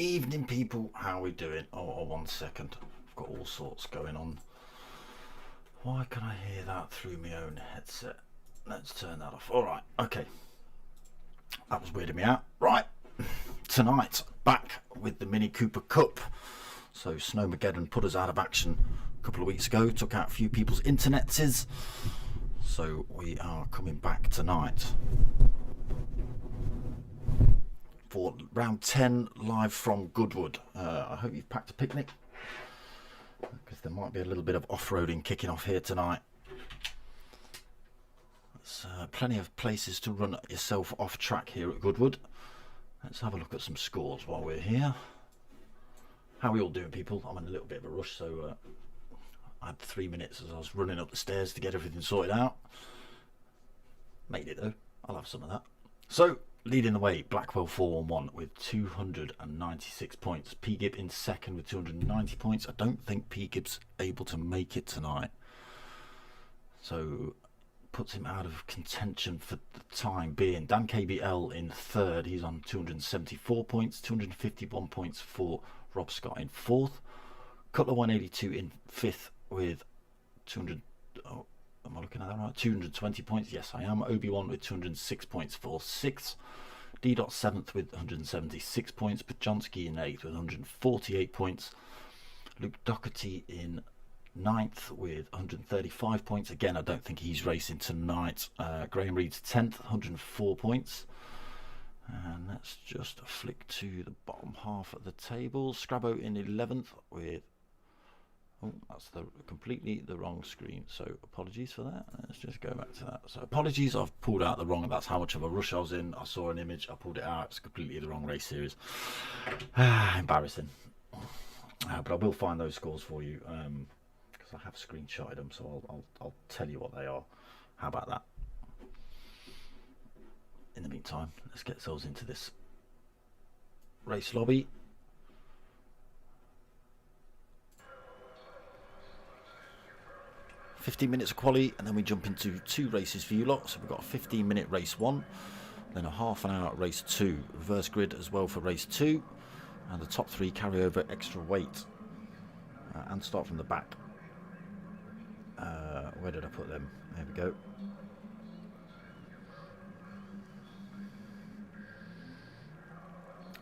Evening people, how are we doing? Oh, 1 second, I've got all sorts going on. Why can I hear that through my own headset? Let's turn that off. Alright, okay. That was weirding me out. Right, tonight, back with the Mini Cooper Cup. So Snowmageddon put us out of action a couple of weeks ago, took out a few people's internets. So we are coming back tonight for round 10 live from Goodwood. I hope you've packed a picnic, because there might be a little bit of off-roading kicking off here tonight. There's plenty of places to run yourself off track here at Goodwood. Let's have a look at some scores while we're here. How are we all doing, people? I'm in a little bit of a rush, so I had 3 minutes as I was running up the stairs to get everything sorted out. Made it though, I'll have some of that. So, leading the way, Blackwell 411 with 296 points. P. Gibb in second with 290 points. I don't think P. Gibb's able to make it tonight, so puts him out of contention for the time being. Dan KBL in third, he's on 274 points. 251 points for Rob Scott in fourth. Cutler 182 in fifth with 200. Oh, am I looking at that right? 220 points. Yes, I am. Obi-Wan with 206 points for sixth. D. Dot seventh with 176 points. Pajonski in eighth with 148 points. Luke Doherty in ninth with 135 points. Again, I don't think he's racing tonight. Graham Reed's 10th, 104 points. And let's just flick to the bottom half of the table. Scrabbo in 11th with... Oh, that's completely the wrong screen, so apologies for that. Let's just go back to that. So apologies, I've pulled out the wrong, that's how much of a rush I was in. I saw an image, I pulled it out, it's completely the wrong race series. Embarrassing. But I will find those scores for you, because I have screenshotted them, so I'll tell you what they are. How about that? In the meantime, let's get ourselves into this race lobby. $15 minutes of quali, and then we jump into two races for you lot. So we've got a 15-minute race one, then a half an hour race two. Reverse grid as well for race two, and the top three carry over extra weight. And start from the back. Where did I put them? There we go.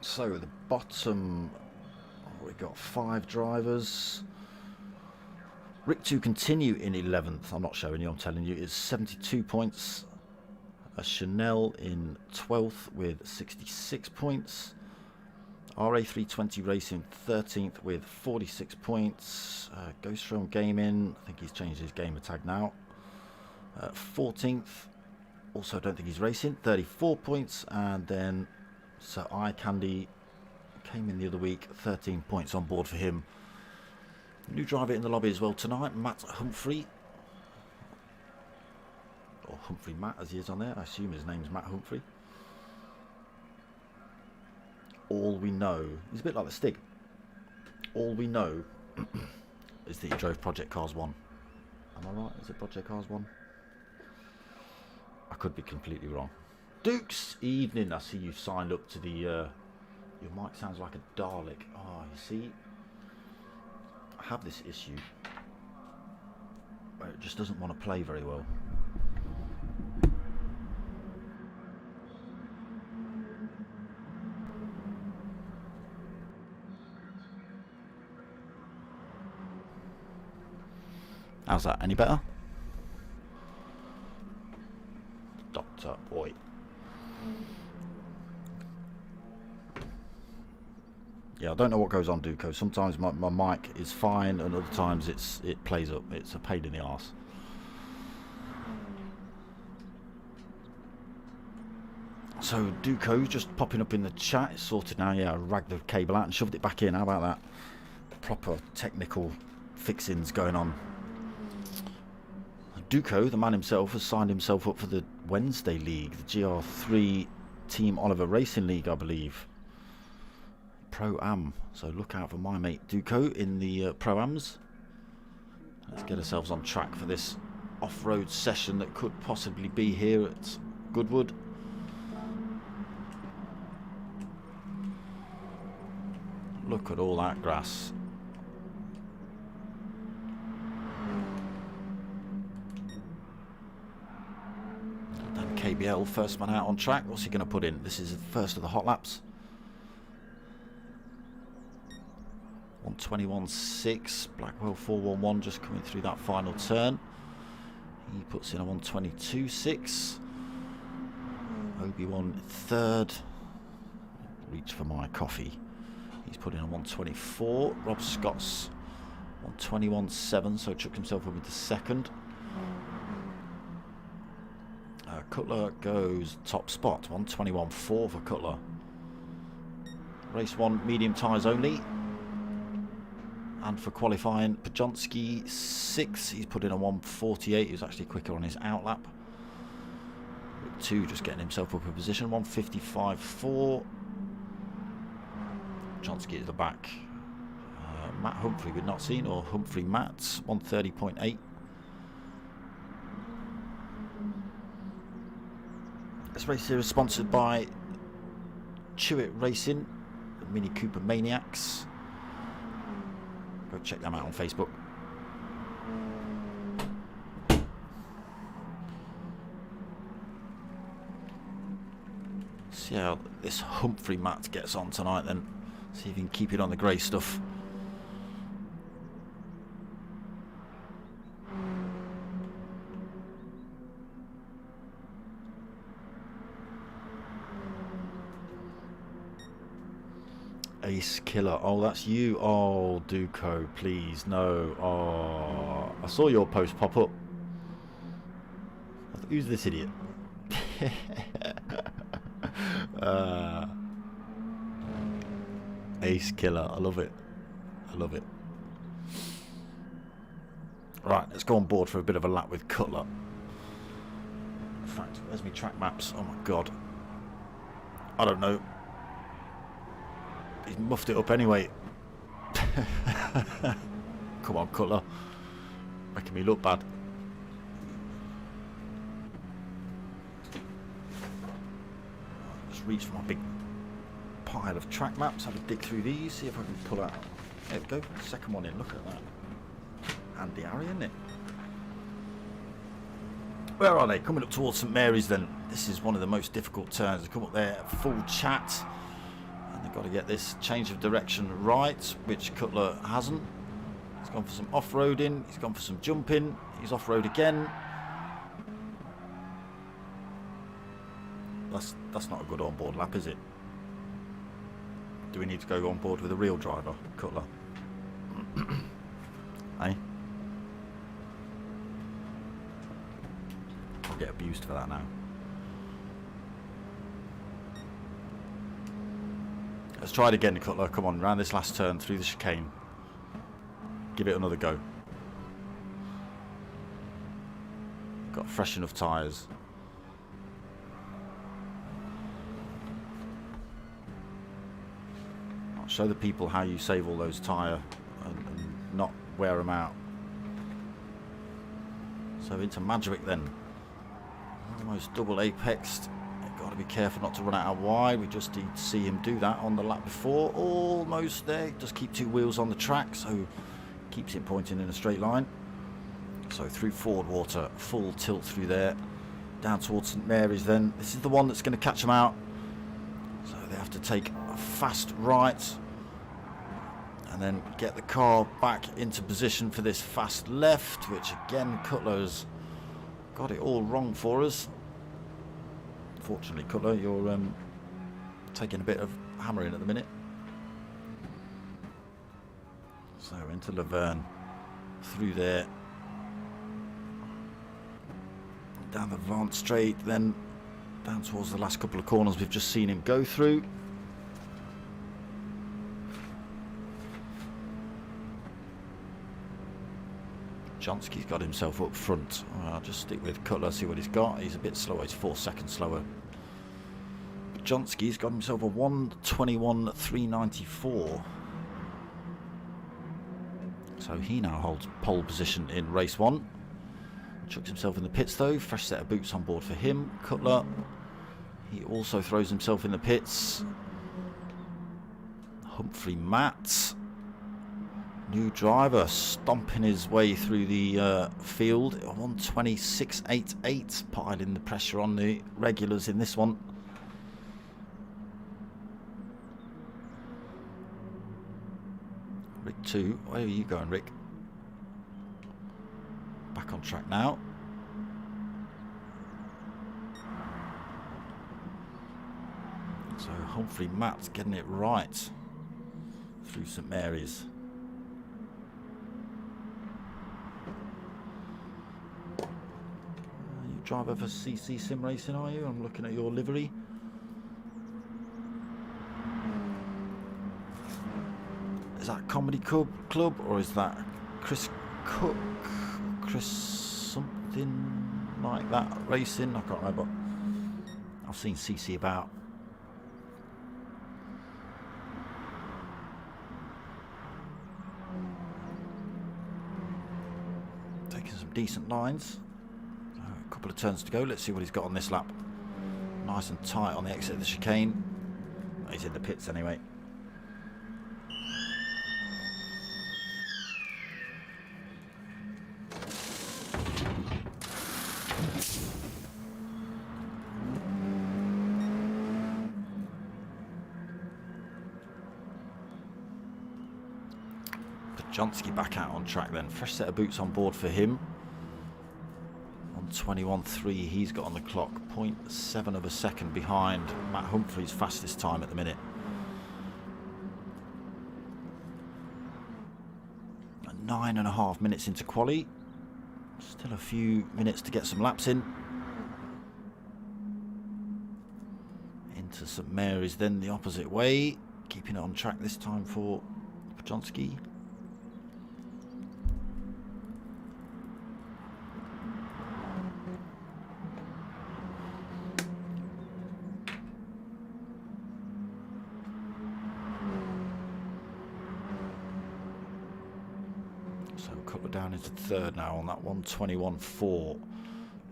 So the bottom, we've got 5 drivers. Rick to continue in 11th, I'm not showing you, I'm telling you, is 72 points. Chanel in 12th with 66 points. RA320 Racing 13th with 46 points. Ghost Realm Gaming, I think he's changed his gamer tag now. 14th, also don't think he's racing, 34 points. And then Sir Eye Candy came in the other week, 13 points on board for him. New driver in the lobby as well tonight, Matt Humphrey. Or Humphrey Matt as he is on there. I assume his name's Matt Humphrey. All we know, he's a bit like the Stig. All we know is that he drove Project Cars 1. Am I right? Is it Project Cars 1? I could be completely wrong. Dukes, evening. I see you've signed up to the... your mic sounds like a Dalek. Oh, you see... I have this issue where it just doesn't want to play very well. How's that? Any better? Dr. Boy. Yeah, I don't know what goes on, Duco. Sometimes my mic is fine, and other times it plays up. It's a pain in the arse. So Duco just popping up in the chat. It's sorted now. Yeah, I ragged the cable out and shoved it back in. How about that? Proper technical fixings going on. Duco, the man himself, has signed himself up for the Wednesday League, the GR3 Team Oliver Racing League, I believe. Pro-Am, so look out for my mate Duco in the Pro-Ams. Let's get ourselves on track for this off-road session that could possibly be here at Goodwood. Look at all that grass. Then KBL, first man out on track. What's he going to put in? This is the first of the hot laps. 121.6. Blackwell 411 just coming through that final turn. He puts in a 122.6. Obi-Wan third. Reach for my coffee. He's put in a 124. Rob Scott's 121.7, so chucked himself up into second. Cutler goes top spot, 121.4 for Cutler. Race 1, medium tyres only. And for qualifying, Pajonski 6. He's put in a 148. He was actually quicker on his outlap. 2 just getting himself up in position, 155.4. Pajonski at the back. Matt Humphrey we'd not seen, or Humphrey Matts, 130.8. This race here is sponsored by CHewitt Racing, the Mini Cooper Maniacs. Go check them out on Facebook. See how this Humphrey Matt gets on tonight then. See if he can keep it on the grey stuff. Ace Killer. Oh, that's you. Oh, Duco, please. No. Oh, I saw your post pop up. Who's this idiot? Ace Killer. I love it. I love it. Right, let's go on board for a bit of a lap with Cutler. In fact, where's my track maps? Oh my god. I don't know. He's muffed it up anyway. Come on, Cutler. Making me look bad. Just reach for my big pile of track maps. Have a dig through these. See if I can pull out. There we go. Second one in. Look at that. Handy Harry, isn't it? Where are they? Coming up towards St Mary's then. This is one of the most difficult turns. They come up there, full chat. And they've got to get this change of direction right, which Cutler hasn't. He's gone for some off-roading. He's gone for some jumping. He's off-road again. That's not a good on-board lap, is it? Do we need to go on board with a real driver, Cutler? Eh? I'll get abused for that now. Let's try it again, Cutler. Come on, round this last turn through the chicane. Give it another go. Got fresh enough tyres. I'll show the people how you save all those tyre and not wear them out. So into Madrick then. Almost double apexed. Got to be careful not to run out wide. We just did see him do that on the lap before. Almost there. Just keep two wheels on the track, so keeps it pointing in a straight line. So through Ford Water, full tilt through there, down towards St Mary's then. This is the one that's going to catch them out. So they have to take a fast right and then get the car back into position for this fast left, which again Cutler's got it all wrong for us. Fortunately, Cutler, you're taking a bit of hammering at the minute. So into Laverne, through there, down the Vance Straight, then down towards the last couple of corners we've just seen him go through. Johnsky's got himself up front. I'll just stick with Cutler, see what he's got. He's a bit slower, he's 4 seconds slower. Johnsky's got himself a 1:21.394. So he now holds pole position in race 1. Chucks himself in the pits though, fresh set of boots on board for him. Cutler, he also throws himself in the pits. Humphrey Matt, new driver, stomping his way through the field. 1:26.88, piling the pressure on the regulars in this one. Rick 2, where are you going, Rick? Back on track now. So Humphrey Matt's getting it right through St Mary's. You driver for CC Sim Racing, are you? I'm looking at your livery. Is that Comedy Club or is that Chris Cook? Chris something like that racing? I can't remember. I've seen CC about. Taking some decent lines. A couple of turns to go. Let's see what he's got on this lap. Nice and tight on the exit of the chicane. He's in the pits anyway. Johnsky back out on track then. Fresh set of boots on board for him. 1:21.3 he's got on the clock. 0.7 of a second behind Matt Humphrey's fastest time at the minute. 9.5 minutes into quali. Still a few minutes to get some laps in. Into St Mary's then the opposite way. Keeping it on track this time for Johnsky. Down into third now on that 1:21.4.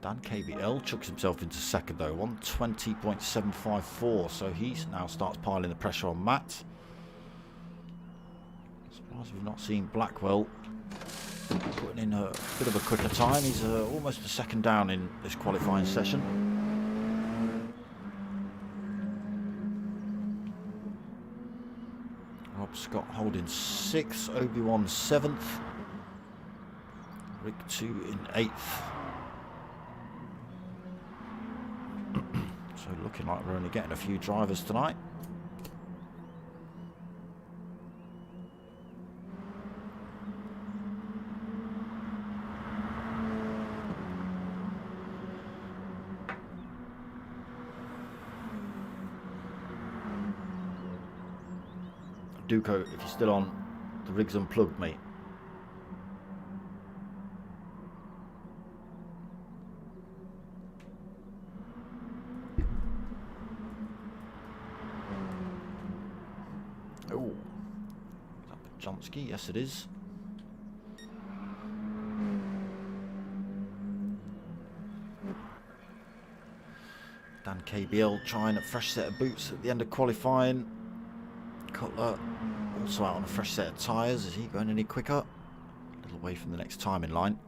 Dan KBL chucks himself into second though, 1:20.754. So he now starts piling the pressure on Matt. Surprised we've not seen Blackwell putting in a bit of a quicker time. He's almost a second down in this qualifying session. Rob Scott holding 6th, Obi-Wan 7th. Rick 2 in 8th. So looking like we're only getting a few drivers tonight. Duco, if you're still on, the rig's unplugged, mate. Oh, is that Johnsky? Yes, it is. Dan KBL trying a fresh set of boots at the end of qualifying. Cutler also out on a fresh set of tyres. Is he going any quicker? A little away from the next time in line.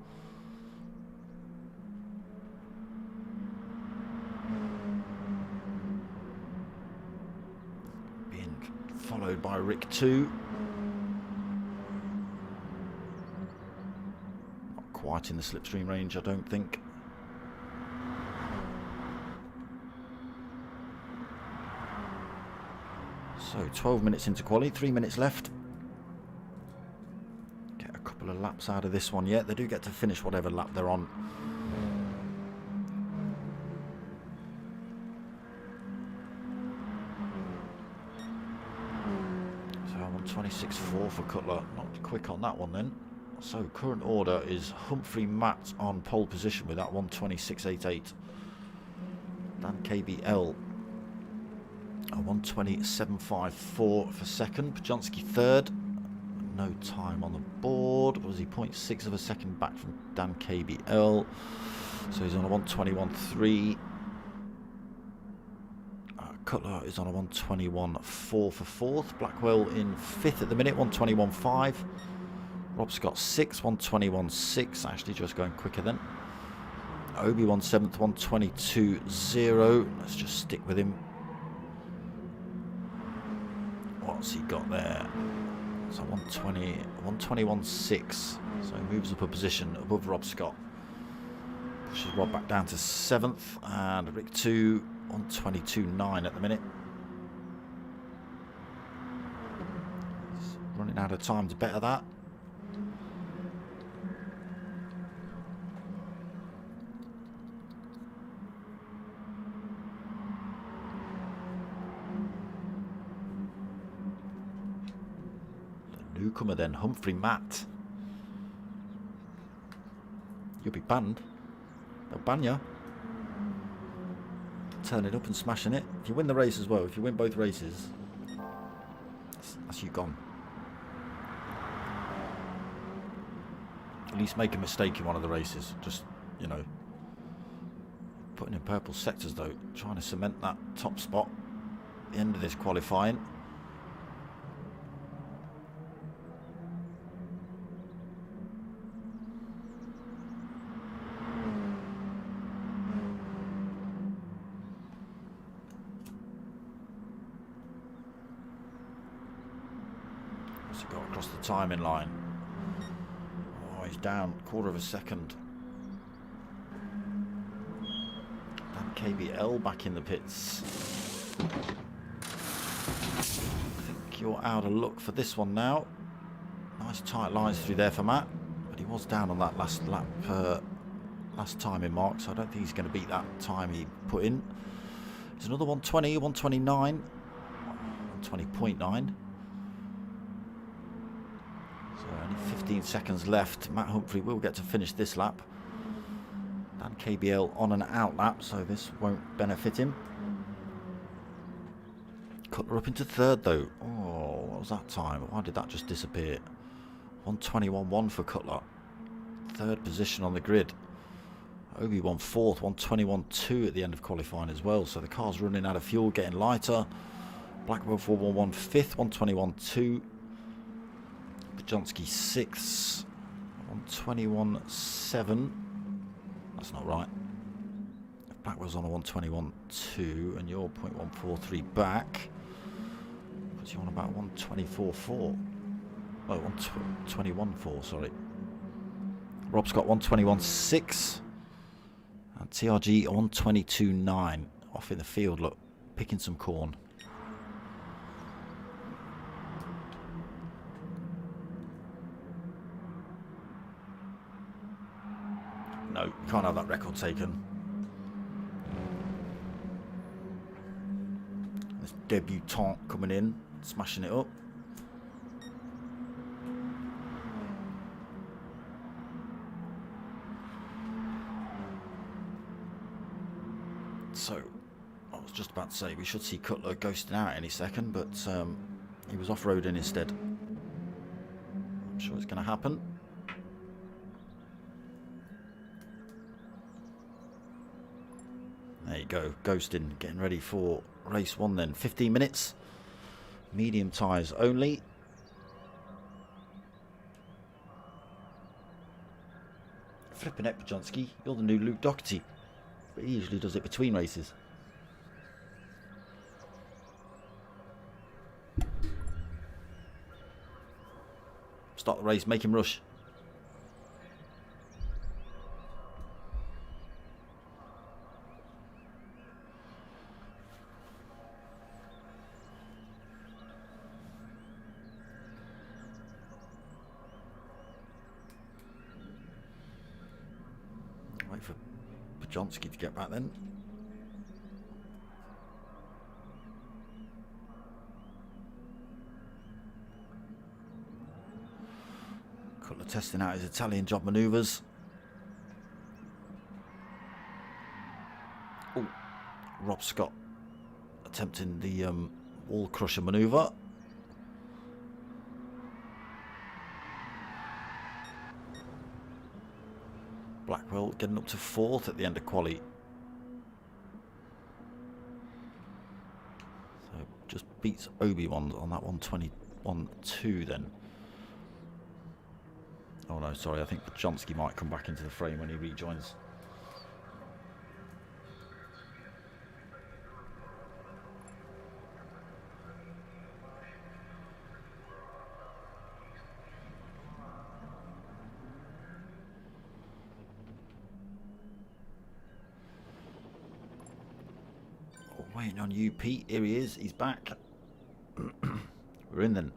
Being followed by Rick 2. Not quite in the slipstream range, I don't think. So 12 minutes into quali, 3 minutes left. Get a couple of laps out of this one yet. They do get to finish whatever lap they're on. So I'm on 26.4 for Cutler. Not quick on that one then. So current order is Humphrey Matt on pole position with that 1:26.88. Dan KBL. 1:27.54 for second. Pajonsky third. No time on the board. Was he 0.6 of a second back from Dan KBL? So he's on a 1:21.3. Cutler is on a 121.4 for fourth. Blackwell in fifth at the minute, 121.5. Rob Scott sixth, 121.6. Actually just going quicker then. Obi-Wan seventh, 122.0. Let's just stick with him. What's he got there? So 121.6. So he moves up a position above Rob Scott. Pushes Rob back down to seventh, and Rick 2 on 22.9 at the minute. He's running out of time to better that. The newcomer then, Humphrey Matt. You'll be banned. They'll ban you. Turning up and smashing it. If you win the race as well, if you win both races, that's you gone. At least make a mistake in one of the races. Just, you know, putting in purple sectors though, trying to cement that top spot at the end of this qualifying. Got across the timing line. Oh, he's down quarter of a second. And KBL back in the pits. I think you're out of luck for this one now. Nice tight lines through there for Matt, but he was down on that last lap, last timing mark, so I don't think he's going to beat that time he put in. There's another 120, 129, 120.9. 15 seconds left. Matt Humphrey will get to finish this lap. And KBL on an out lap, so this won't benefit him. Cutler up into third though. Oh, what was that time? Why did that just disappear? 121.1 for Cutler. Third position on the grid. Obi-Wan fourth, 121.2 at the end of qualifying as well. So the car's running out of fuel, getting lighter. Blackwell 411 fifth, 121.2. Johnski 6th, 121.7. That's not right. If Blackwell's on a 121.2 and you're 0.143 back, puts you on about 124.4. Oh, 121.4, sorry. Rob's got 121.6 and TRG 122.9. Off in the field, look, picking some corn. No, you can't have that record taken. This debutant coming in, smashing it up. So, I was just about to say, we should see Cutler ghosting out any second, but he was off-roading instead. I'm sure it's going to happen. There you go, ghosting, getting ready for race one then. 15 minutes, medium tyres only. Flipping heck, Bajonski, you're the new Luke Doherty, but he usually does it between races. Start the race, make him rush. Wait for Bajonski to get back then. Cutler testing out his Italian job manoeuvres. Oh, Rob Scott attempting the wall crusher manoeuvre. Blackwell getting up to fourth at the end of quali. beats Obi-Wan on that 121.2 then. Oh no, sorry, I think Pajonsky might come back into the frame when he rejoins. Waiting on you, Pete. Here he is. He's back. We're in then.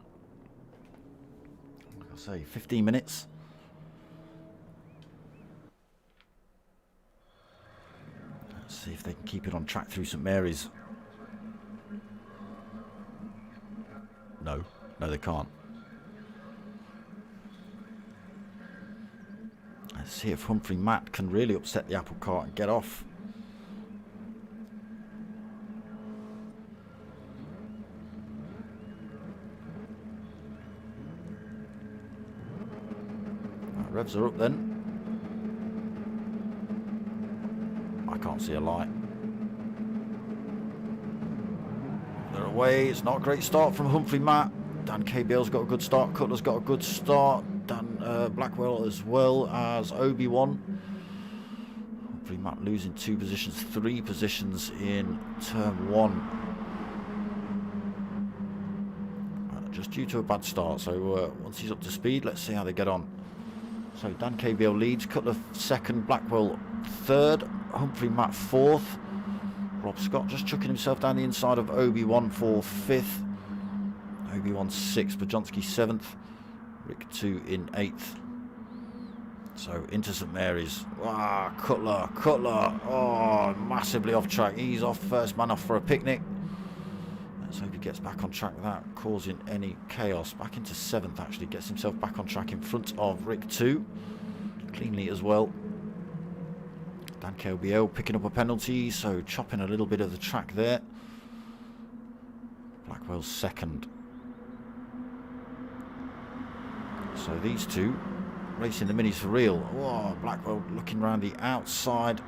Like I say, 15 minutes. Let's see if they can keep it on track through St Mary's. No, they can't. Let's see if Humphrey Matt can really upset the apple cart and get off. Revs are up then. I can't see a light. They're away. It's not a great start from Humphrey Matt. Dan KBL's got a good start. Cutler's got a good start. Dan Blackwell as well as Obi-Wan. Humphrey Matt losing 2 positions, 3 positions in turn 1. Just due to a bad start. So once he's up to speed, let's see how they get on. So Dan KBL leads, Cutler 2nd, Blackwell 3rd, Humphrey Matt 4th. Rob Scott just chucking himself down the inside of Obi-Wan for 5th. Obi-Wan 6th, Pajonsky 7th, Rick 2 in 8th. So into St Mary's. Ah, Cutler, oh, massively off track. He's off, first man off for a picnic. Let's hope he gets back on track without causing any chaos. Back into 7th actually, gets himself back on track in front of Rick 2. Cleanly as well. Dan KBL picking up a penalty, so chopping a little bit of the track there. Blackwell's 2nd. So these two racing the minis for real. Oh, Blackwell looking around the outside.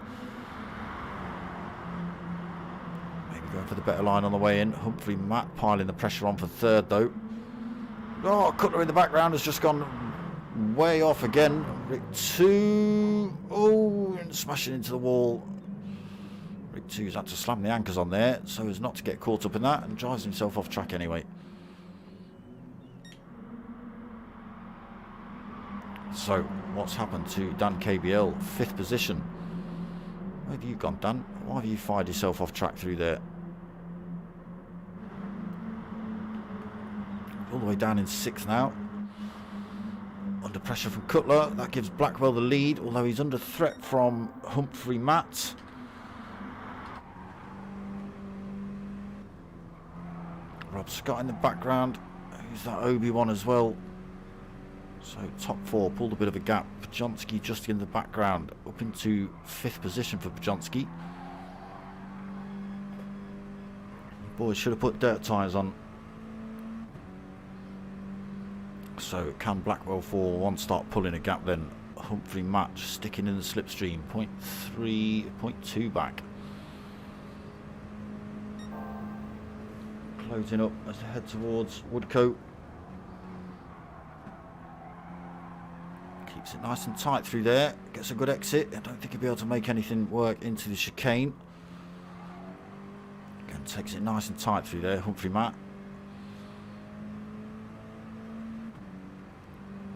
Going for the better line on the way in. Humphrey Matt piling the pressure on for 3rd though. Oh, Cutler in the background has just gone way off again. Rick 2. Oh, and smashing into the wall. Rick 2's had to slam the anchors on there so as not to get caught up in that, and drives himself off track anyway. So, what's happened to Dan KBL? 5th position. Where have you gone, Dan? Why have you fired yourself off track through there? All the way down in 6th now. Under pressure from Cutler. That gives Blackwell the lead, although he's under threat from Humphrey Matt. Rob Scott in the background. Who's that? Obi-Wan as well. So top 4 pulled a bit of a gap. Pajonsky just in the background, up into 5th position for Pajonsky. Boys should have put dirt tyres on. So can Blackwell for 1 start pulling a gap then? Humphrey Matt sticking in the slipstream, 0.3, 0.2 back. Closing up as they head towards Woodcote. Keeps it nice and tight through there. Gets a good exit. I don't think he'll be able to make anything work into the chicane. Again, takes it nice and tight through there, Humphrey Matt.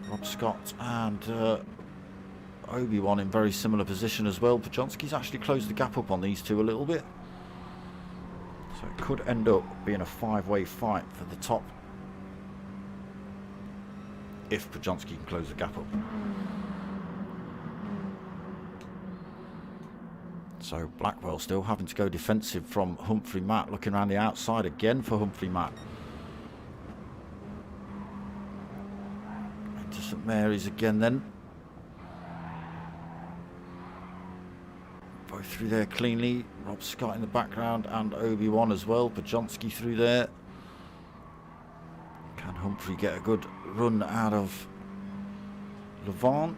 Rob Scott and Obi-Wan in very similar position as well. Pajonsky's actually closed the gap up on these two a little bit. So it could end up being a 5-way fight for the top, if Pajonsky can close the gap up. So Blackwell still having to go defensive from Humphrey Matt, looking around the outside again for Humphrey Matt. Into St Mary's again then. Both through there cleanly. Rob Scott in the background and Obi-Wan as well. Pajonsky through there. Can Humphrey get a good run out of Levant?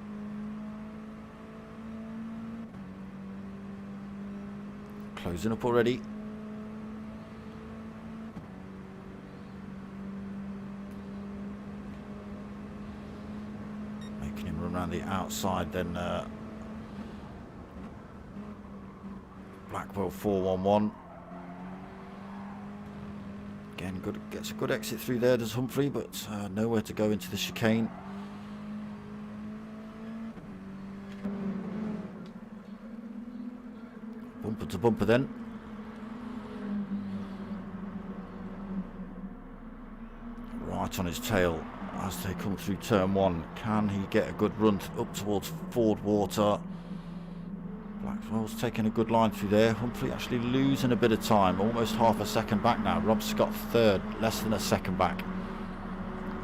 Closing up already. around the outside then. Blackwell 411. Again, gets a good exit through there, does Humphrey, but nowhere to go into the chicane. Bumper to bumper then. Right on his tail as they come through turn one. Can he get a good run up towards Ford Water? Blackwell's taking a good line through there. Humphrey actually losing a bit of time, almost half a second back now. Rob Scott third, less than a second back.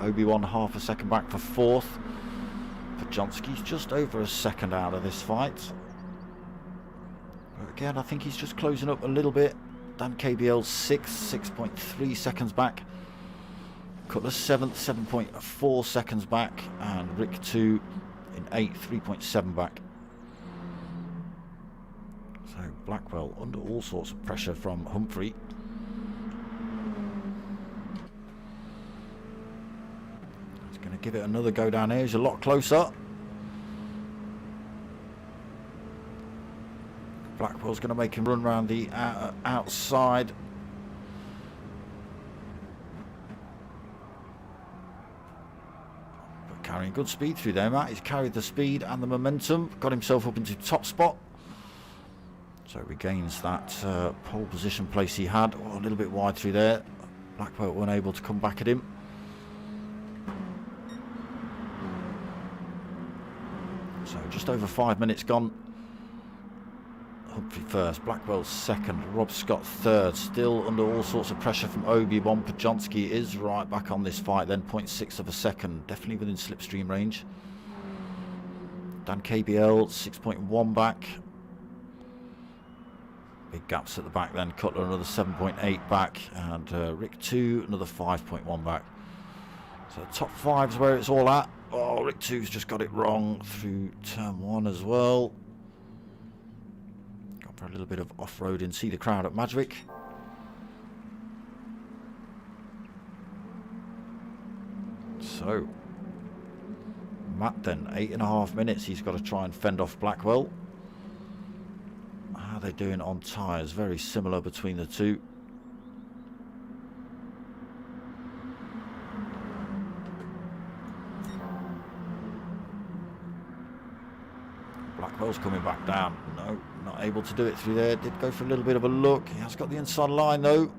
Obi-Wan half a second back for fourth. Podjonsky's just over a second out of this fight. But again, I think he's just closing up a little bit. Dan KBL 6.3 seconds back. Cutler 7th, 7.4 seconds back. And Rick 2 in 8th, 3.7 back. So Blackwell under all sorts of pressure from Humphrey. He's going to give it another go down here. He's a lot closer. Blackwell's going to make him run round the outside. But carrying good speed through there, Matt. He's carried the speed and the momentum. Got himself up into top spot. So regains that pole position place he had. Oh, a little bit wide through there. Blackwell weren't able to come back at him. So just over 5 minutes gone. Humphrey first, Blackwell second, Rob Scott third. Still under all sorts of pressure from Obi-Wan. Podjonsky is right back on this fight then, 0.6 of a second. Definitely within slipstream range. Dan KBL 6.1 back. Big gaps at the back then. Cutler another 7.8 back. And Rick 2 another 5.1 back. So top five's where it's all at. Oh, Rick 2's just got it wrong through turn one as well. For a little bit of off-roading. See the crowd at Madgwick. So Matt then, 8.5 minutes. He's got to try and fend off Blackwell. How are they doing on tyres? Very similar between the two. Blackwell's coming back down. No, not able to do it through there. Did go for a little bit of a look. He has got the inside line though.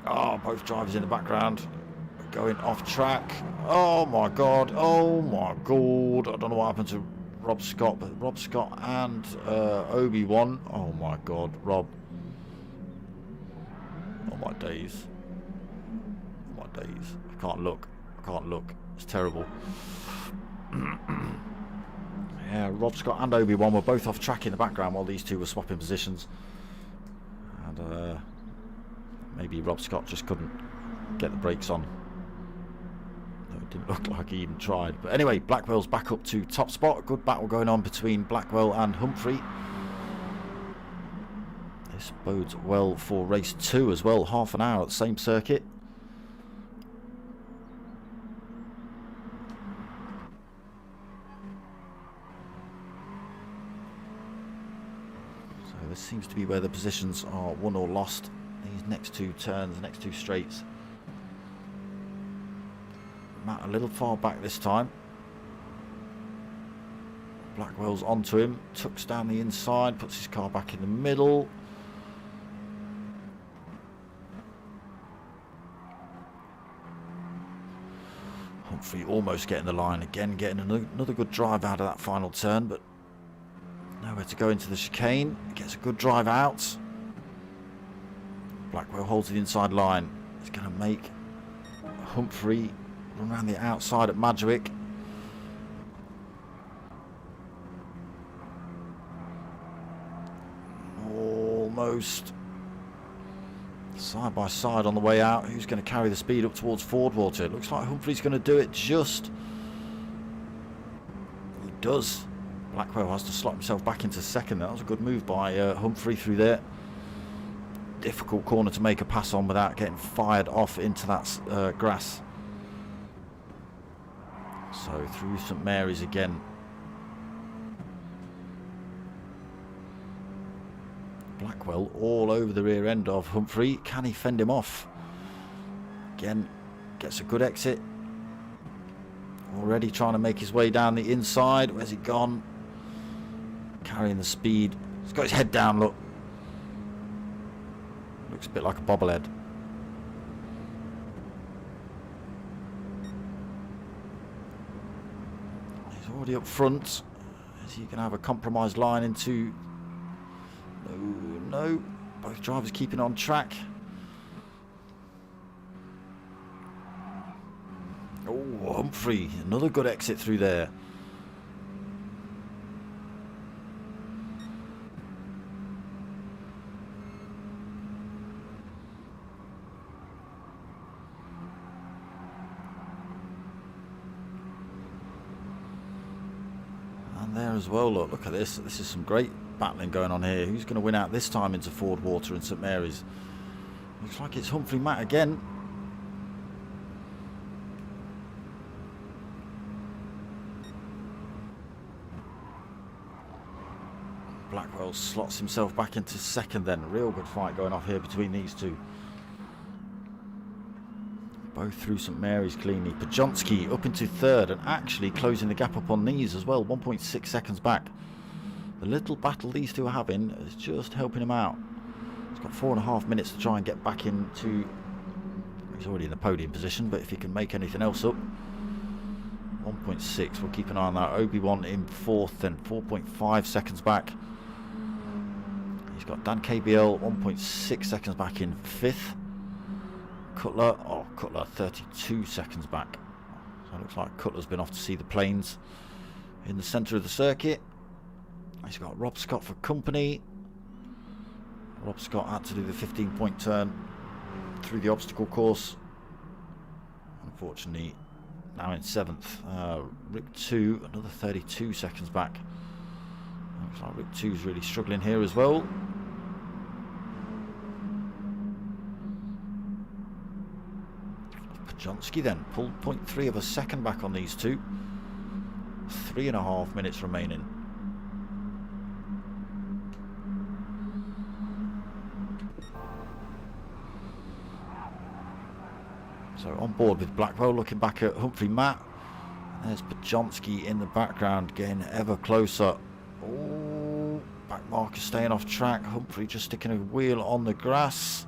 Oh, both drivers in the background going off track. Oh my god. Oh my god. I don't know what happened to Rob Scott, but Rob Scott and Obi-Wan. Oh my god, Rob. Oh my days. Oh my days. I can't look. I can't look. It's terrible. Yeah, Rob Scott and Obi-Wan were both off track in the background while these two were swapping positions. And maybe Rob Scott just couldn't get the brakes on. No, it didn't look like he even tried. But anyway, Blackwell's back up to top spot. A good battle going on between Blackwell and Humphrey. This bodes well for race 2 as well. Half an hour at the same circuit. This seems to be where the positions are won or lost. These next two turns, next two straights. Matt a little far back this time. Blackwell's onto him, tucks down the inside, puts his car back in the middle. Humphrey almost getting the line again, getting another good drive out of that final turn, but nowhere to go into the chicane. Gets a good drive out. Blackwell holds the inside line. He's going to make Humphrey run around the outside at Madgwick. Almost side by side on the way out. Who's going to carry the speed up towards Fordwater? It looks like Humphrey's going to do it just. He does. Blackwell has to slot himself back into second. That was a good move by Humphrey through there. Difficult corner to make a pass on without getting fired off into that grass. So through St Mary's again. Blackwell all over the rear end of Humphrey. Can he fend him off? Again, gets a good exit. Already trying to make his way down the inside. Where's he gone? Carrying the speed. He's got his head down, look. Looks a bit like a bobblehead. He's already up front. Is he going to have a compromised line into... No. Both drivers keeping on track. Oh, Humphrey. Another good exit through there. And there as well, look at this. This is some great battling going on here. Who's going to win out this time into Ford Water and St Mary's? Looks like it's Humphrey Matt again. Blackwell slots himself back into second then. Real good fight going off here between these two. Both through St Mary's cleanly. Pajonski up into third and actually closing the gap up on these as well. 1.6 seconds back. The little battle these two are having is just helping him out. He's got 4.5 minutes to try and get back into... He's already in the podium position, but if he can make anything else up... 1.6, we'll keep an eye on that. Obi-Wan in fourth, then 4.5 seconds back. He's got Dan KBL 1.6 seconds back in fifth. Cutler 32 seconds back. So it looks like Cutler's been off to see the planes in the centre of the circuit. He's got Rob Scott for company. Rob Scott had to do the 15-point turn through the obstacle course. Unfortunately, now in seventh. Rick 2, another 32 seconds back. Looks like Rick 2's really struggling here as well. Pajonski then pulled 0.3 of a second back on these two. 3.5 minutes remaining. So on board with Blackwell, looking back at Humphrey Matt. There's Pajonski in the background, getting ever closer. Oh, back marker staying off track. Humphrey just sticking a wheel on the grass.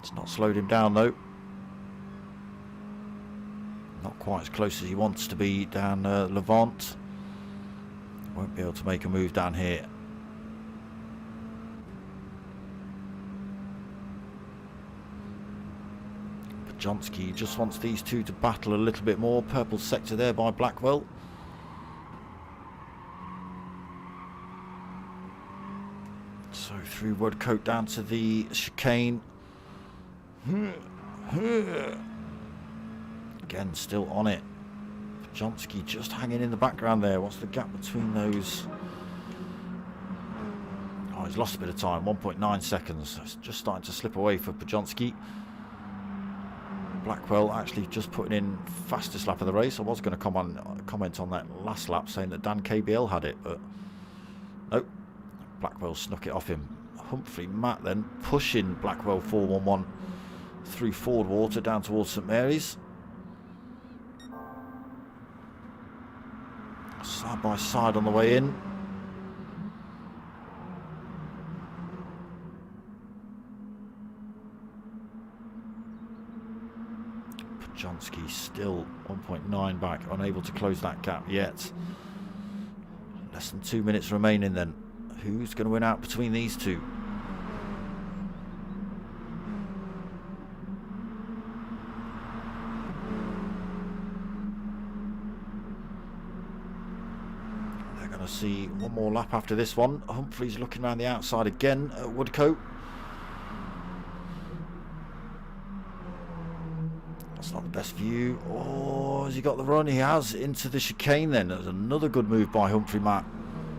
It's not slowed him down though. Not quite as close as he wants to be down Levant. Won't be able to make a move down here. Pajonski just wants these two to battle a little bit more. Purple sector there by Blackwell. So through Woodcote down to the chicane. Again, still on it. Pajonski just hanging in the background there. What's the gap between those? Oh, he's lost a bit of time. 1.9 seconds. It's just starting to slip away for Pajonski. Blackwell actually just putting in fastest lap of the race. I was going to comment on that last lap saying that Dan KBL had it, but nope. Blackwell snuck it off him. Humphrey Matt then pushing Blackwell 411 through Ford Water down towards St Mary's. Side by side on the way in. Pajonski still 1.9 back, unable to close that gap yet. Less than 2 minutes remaining then. Who's going to win out between these two? They're going to see one more lap after this one. Humphrey's looking around the outside again at Woodcote. That's not the best view. Oh, has he got the run? He has, into the chicane then. That was another good move by Humphrey Matt.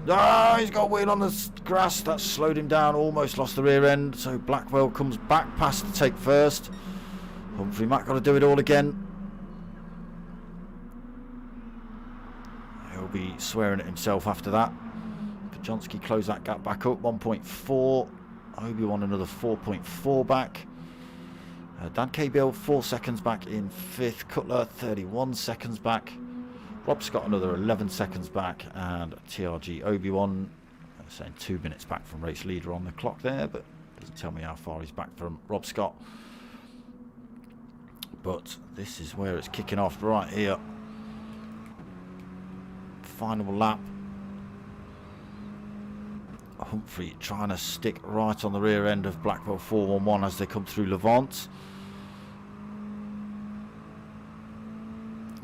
Ah, he's got a wheel on the grass. That slowed him down. Almost lost the rear end. So Blackwell comes back past to take first. Humphrey Matt got to do it all again. be swearing at himself after that. Podjonski closed that gap back up, 1.4. Obi-Wan another 4.4 back. Dan KBL 4 seconds back in 5th. Cutler 31 seconds back. Rob Scott another 11 seconds back. And TRG Obi-Wan saying 2 minutes back from race leader on the clock there, but doesn't tell me how far he's back from Rob Scott. But this is where it's kicking off right here. Final lap. Humphrey trying to stick right on the rear end of Blackwell 411 as they come through Levant.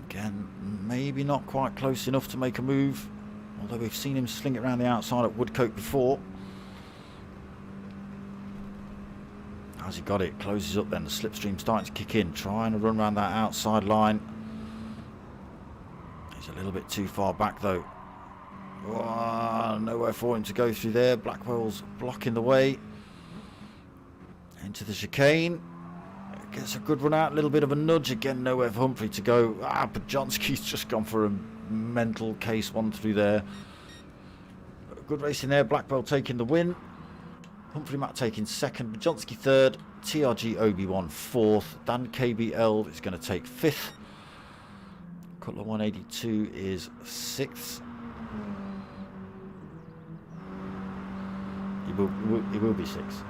Again, maybe not quite close enough to make a move, although we've seen him sling it around the outside at Woodcote before. Has he got it? Closes up then, the slipstream starting to kick in, trying to run around that outside line. He's a little bit too far back though. Oh, nowhere for him to go through there. Blackwell's blocking the way. Into the chicane. Gets a good run out, a little bit of a nudge. Again, nowhere for Humphrey to go. Podjonski's just gone for a mental case one through there. Good racing there. Blackwell taking the win. Humphrey Matt taking 2nd. Podjonski 3rd. TRG Obi-Wan 4th. Dan KBL is going to take 5th. Cutler 182 is 6th. He will be 6th.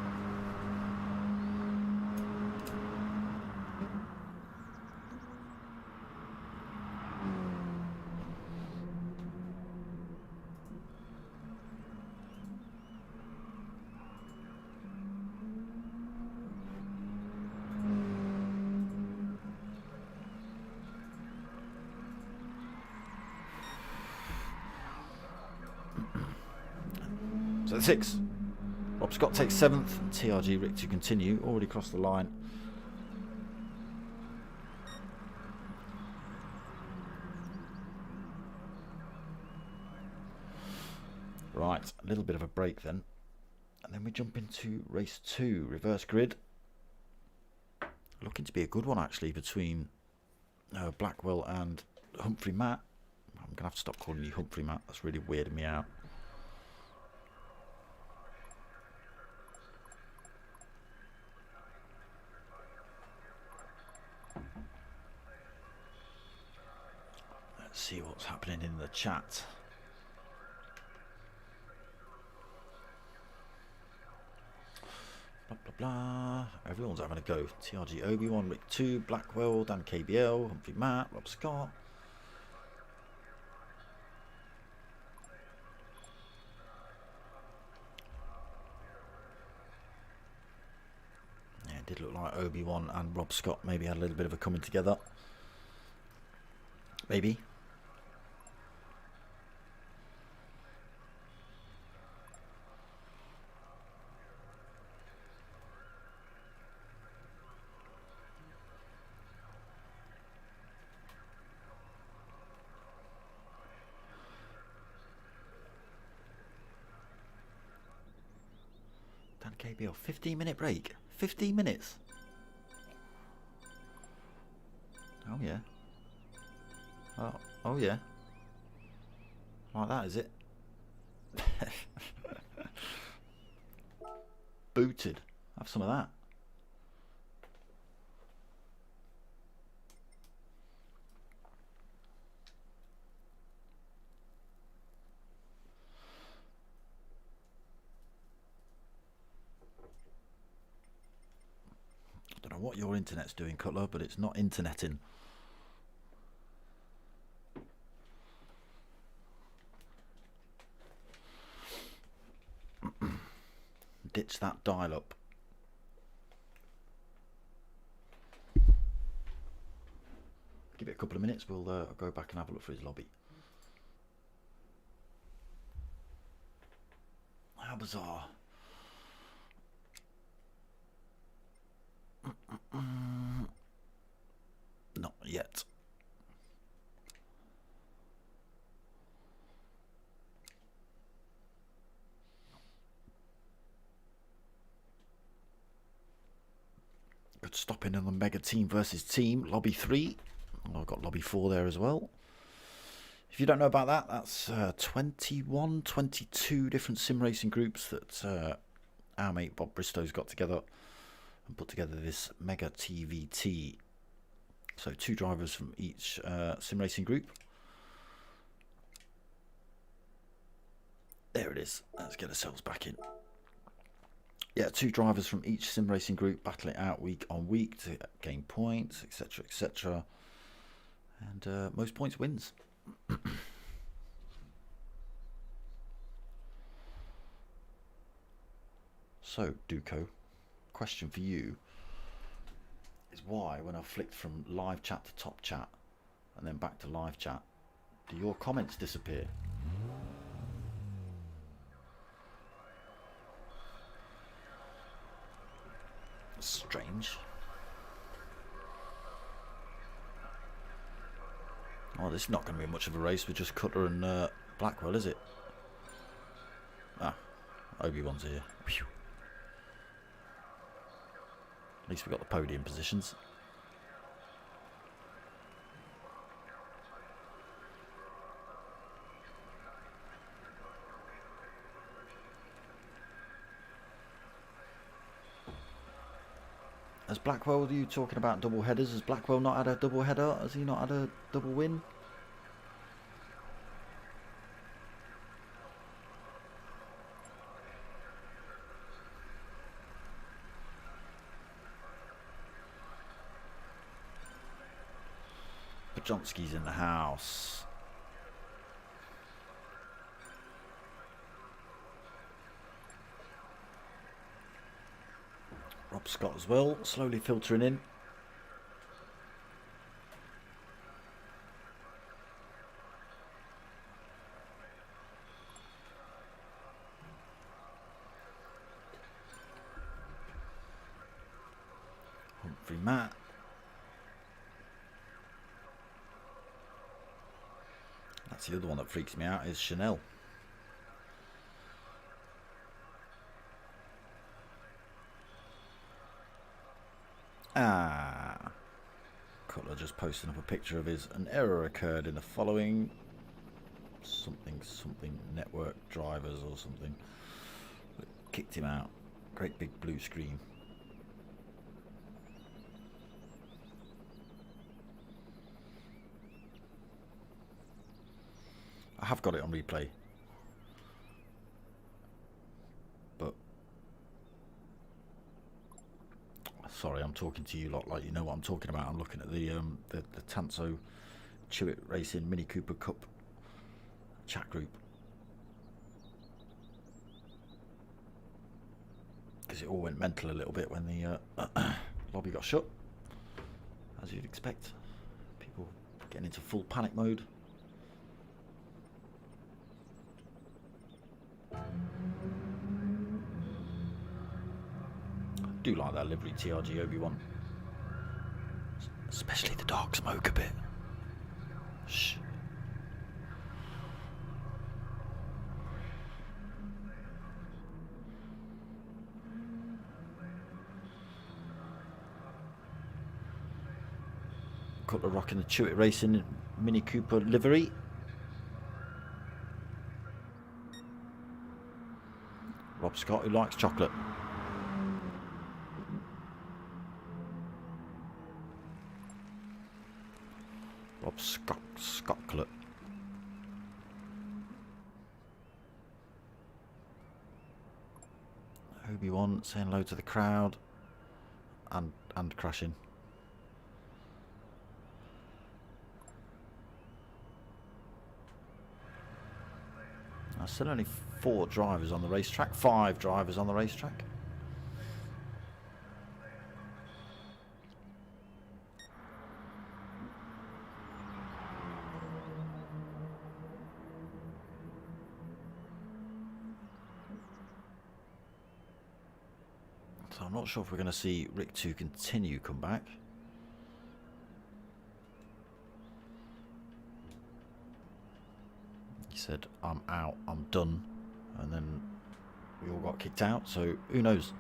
So the 6th. Rob Scott takes 7th, and TRG Rick to continue. Already crossed the line. Right, a little bit of a break then. And then we jump into race 2, reverse grid. Looking to be a good one actually between Blackwell and Humphrey Matt. I'm going to have to stop calling you Humphrey Matt. That's really weirding me out. Let's see what's happening in the chat. Blah blah blah. Everyone's having a go. TRG Obi-Wan, Rick 2, Blackwell, Dan KBL, Humphrey Matt, Rob Scott. Yeah, it did look like Obi-Wan and Rob Scott maybe had a little bit of a coming together. Maybe. Dan KBL, 15-minute break. 15 minutes. Oh yeah. Oh yeah. Like that, is it? Booted. Have some of that. I don't know what your internet's doing, Cutler, but it's not interneting. Ditch that dial up. Give it a couple of minutes, we'll go back and have a look for his lobby. How bizarre. Not yet. Good stopping in the mega team versus team. Lobby 3. Oh, I've got lobby 4 there as well. If you don't know about that, that's 21, 22 different sim racing groups that our mate Bob Bristow's got together and put together this mega TVT. So 2 drivers from each sim racing group. There it is. Let's get ourselves back in. Yeah, 2 drivers from each sim racing group battle it out week on week to gain points, etc., etc. And most points wins. So, Duco, question for you is why, when I flicked from live chat to top chat and then back to live chat, do your comments disappear? Strange. Oh, this is not going to be much of a race with just Cutler and Blackwell, is it? Ah, Obi-Wan's here. Whew. At least we got the podium positions. Has Blackwell, you talking about double headers? Has Blackwell not had a double header? Has he not had a double win? Pajonski's in the house. Rob Scott as well, slowly filtering in. Humphrey Matt. That's the other one that freaks me out, is Chanel. Ah, Cutler just posting up a picture of his. An error occurred in the following something network drivers or something. It kicked him out. Great big blue screen. I have got it on replay, but sorry, I'm talking to you lot like you know what I'm talking about. I'm looking at the Tanso CHewitt Racing Mini Cooper Cup chat group because it all went mental a little bit when the lobby got shut, as you'd expect. People getting into full panic mode. I do like that livery TRG Obi-Wan, especially the dark smoke a bit. Shh. Cutler rocking the CHewitt Racing Mini Cooper livery. Rob Scott, who likes chocolate. Rob Scottlet. Obi-Wan saying hello to the crowd and crashing. There's still only 4 drivers on the racetrack, 5 drivers on the racetrack. So I'm not sure if we're going to see Rick 2 continue come back. He said, I'm out, I'm done. And then we all got kicked out, so who knows?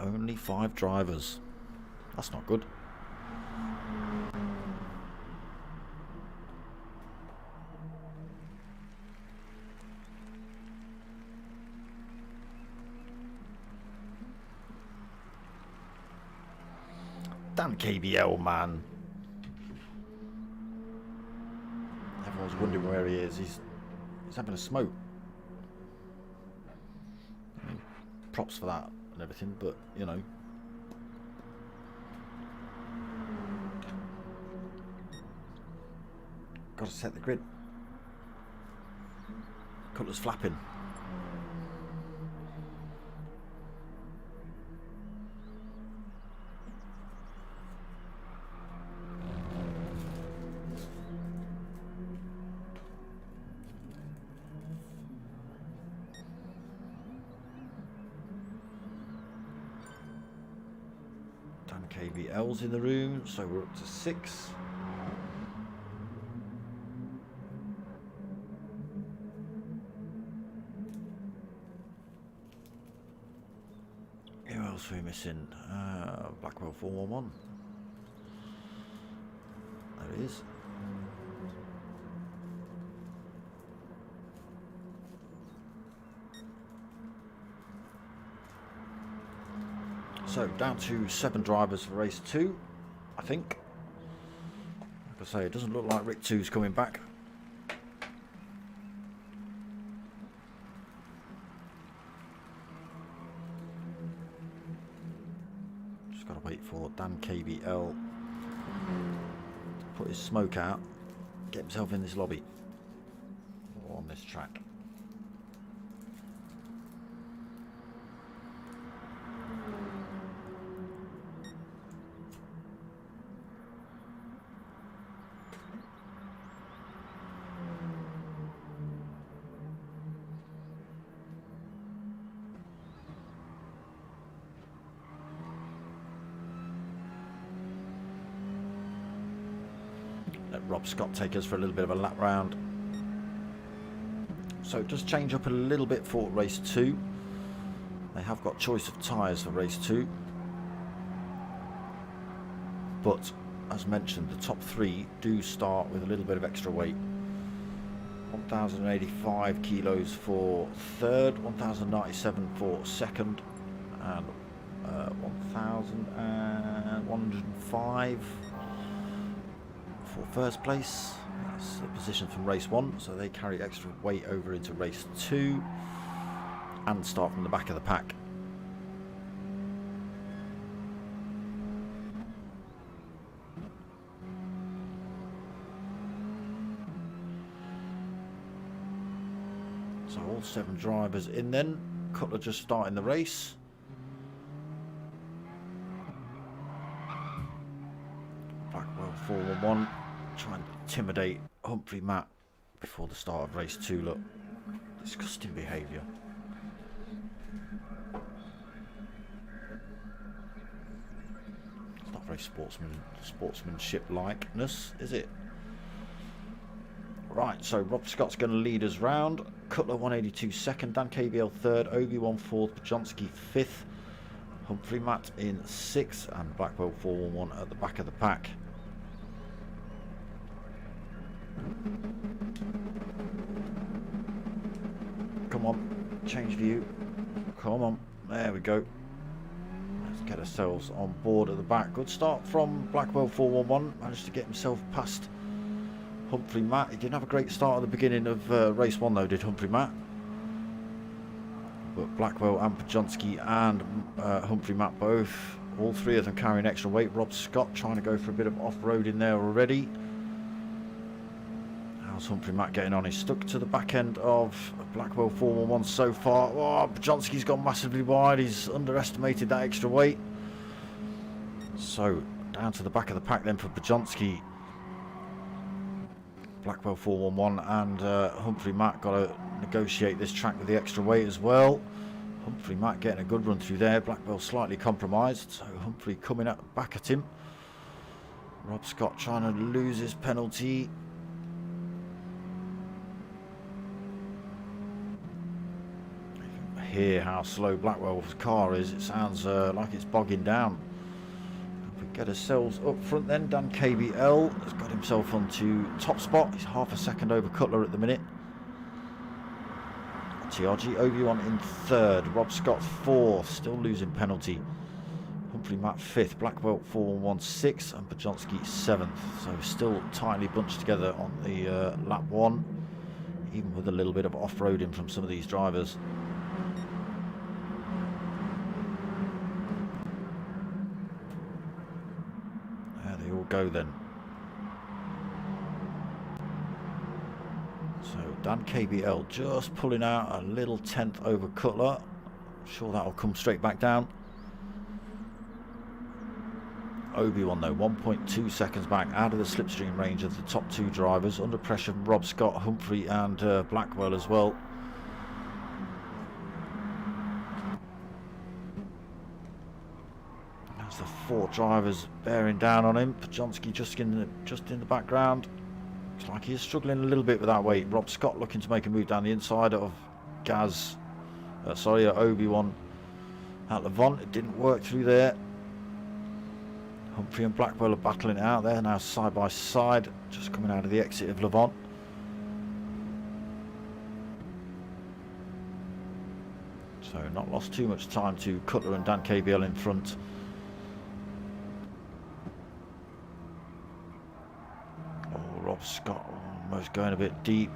Only 5 drivers. That's not good. Damn KBL, man. Everyone's wondering where he is. He's having a smoke. I mean, props for that and everything, but you know. Got to set the grid. Cutler's flapping. Dan KBL's in the room, so we're up to 6. Who else are we missing? Blackwell 411. There he is. So down to 7 drivers for race 2, I think. Like I say, it doesn't look like Rick 2's coming back. Just got to wait for Dan KBL to put his smoke out, get himself in this lobby or on this track. Let Rob Scott take us for a little bit of a lap round. So it does change up a little bit for race 2. They have got choice of tyres for race 2. But as mentioned, the top 3 do start with a little bit of extra weight. 1,085 kilos for third, 1,097 for second, and 1,105 for first place. That's the position from race 1, so they carry extra weight over into race 2 and start from the back of the pack. So all 7 drivers in then. Cutler just starting the race. Blackwell 411 trying to intimidate Humphrey Matt before the start of race 2. Look, disgusting behaviour. It's not very sportsmanship likeness, is it? Right, so Rob Scott's going to lead us round. Cutler 182 second, Dan KBL third, Obi-Wan fourth, Pajonski fifth, Humphrey Matt in 6th, and Blackwell 411 at the back of the pack. Come on, change view. Come on, there we go. Let's get ourselves on board at the back. Good start from Blackwell 411. Managed to get himself past Humphrey Matt. He didn't have a great start at the beginning of race 1 though, did Humphrey Matt? But Blackwell and Pajonski and Humphrey Matt both, all 3 of them carrying extra weight. Rob Scott trying to go for a bit of off-road in there already. How's Humphrey Matt getting on? He's stuck to the back end of Blackwell 411 so far. Oh, Pajonski's gone massively wide. He's underestimated that extra weight. So down to the back of the pack then for Pajonski. Blackwell 411 and Humphrey Matt got to negotiate this track with the extra weight as well. Humphrey Matt getting a good run through there. Blackwell slightly compromised, so Humphrey coming back at him. Rob Scott trying to lose his penalty. hear how slow Blackwell's car is. It sounds like it's bogging down. If we get ourselves up front then, Dan KBL has got himself onto top spot. He's half a second over Cutler at the minute. TRG Obi-Wan in third, Rob Scott fourth, still losing penalty. Humphrey Matt 5th, Blackwell 4-1-1 6th, and Bajonski 7th. So still tightly bunched together on the lap 1, even with a little bit of off-roading from some of these drivers. There they all go then. So Dan KBL just pulling out a little 10th over Cutler. I'm sure that'll come straight back down. Obi-Wan though 1.2 seconds back, out of the slipstream range of the top two drivers, under pressure from Rob Scott, Humphrey and Blackwell as well. That's the 4 drivers bearing down on him. Bajonski just in the background. Looks like he is struggling a little bit with that weight. Rob Scott looking to make a move down the inside of Obi-Wan at Levant. It didn't work through there. Humphrey and Blackwell are battling it out there now, side by side, just coming out of the exit of Levant. So not lost too much time to Cutler and Dan KBL in front. Oh, Rob Scott almost going a bit deep.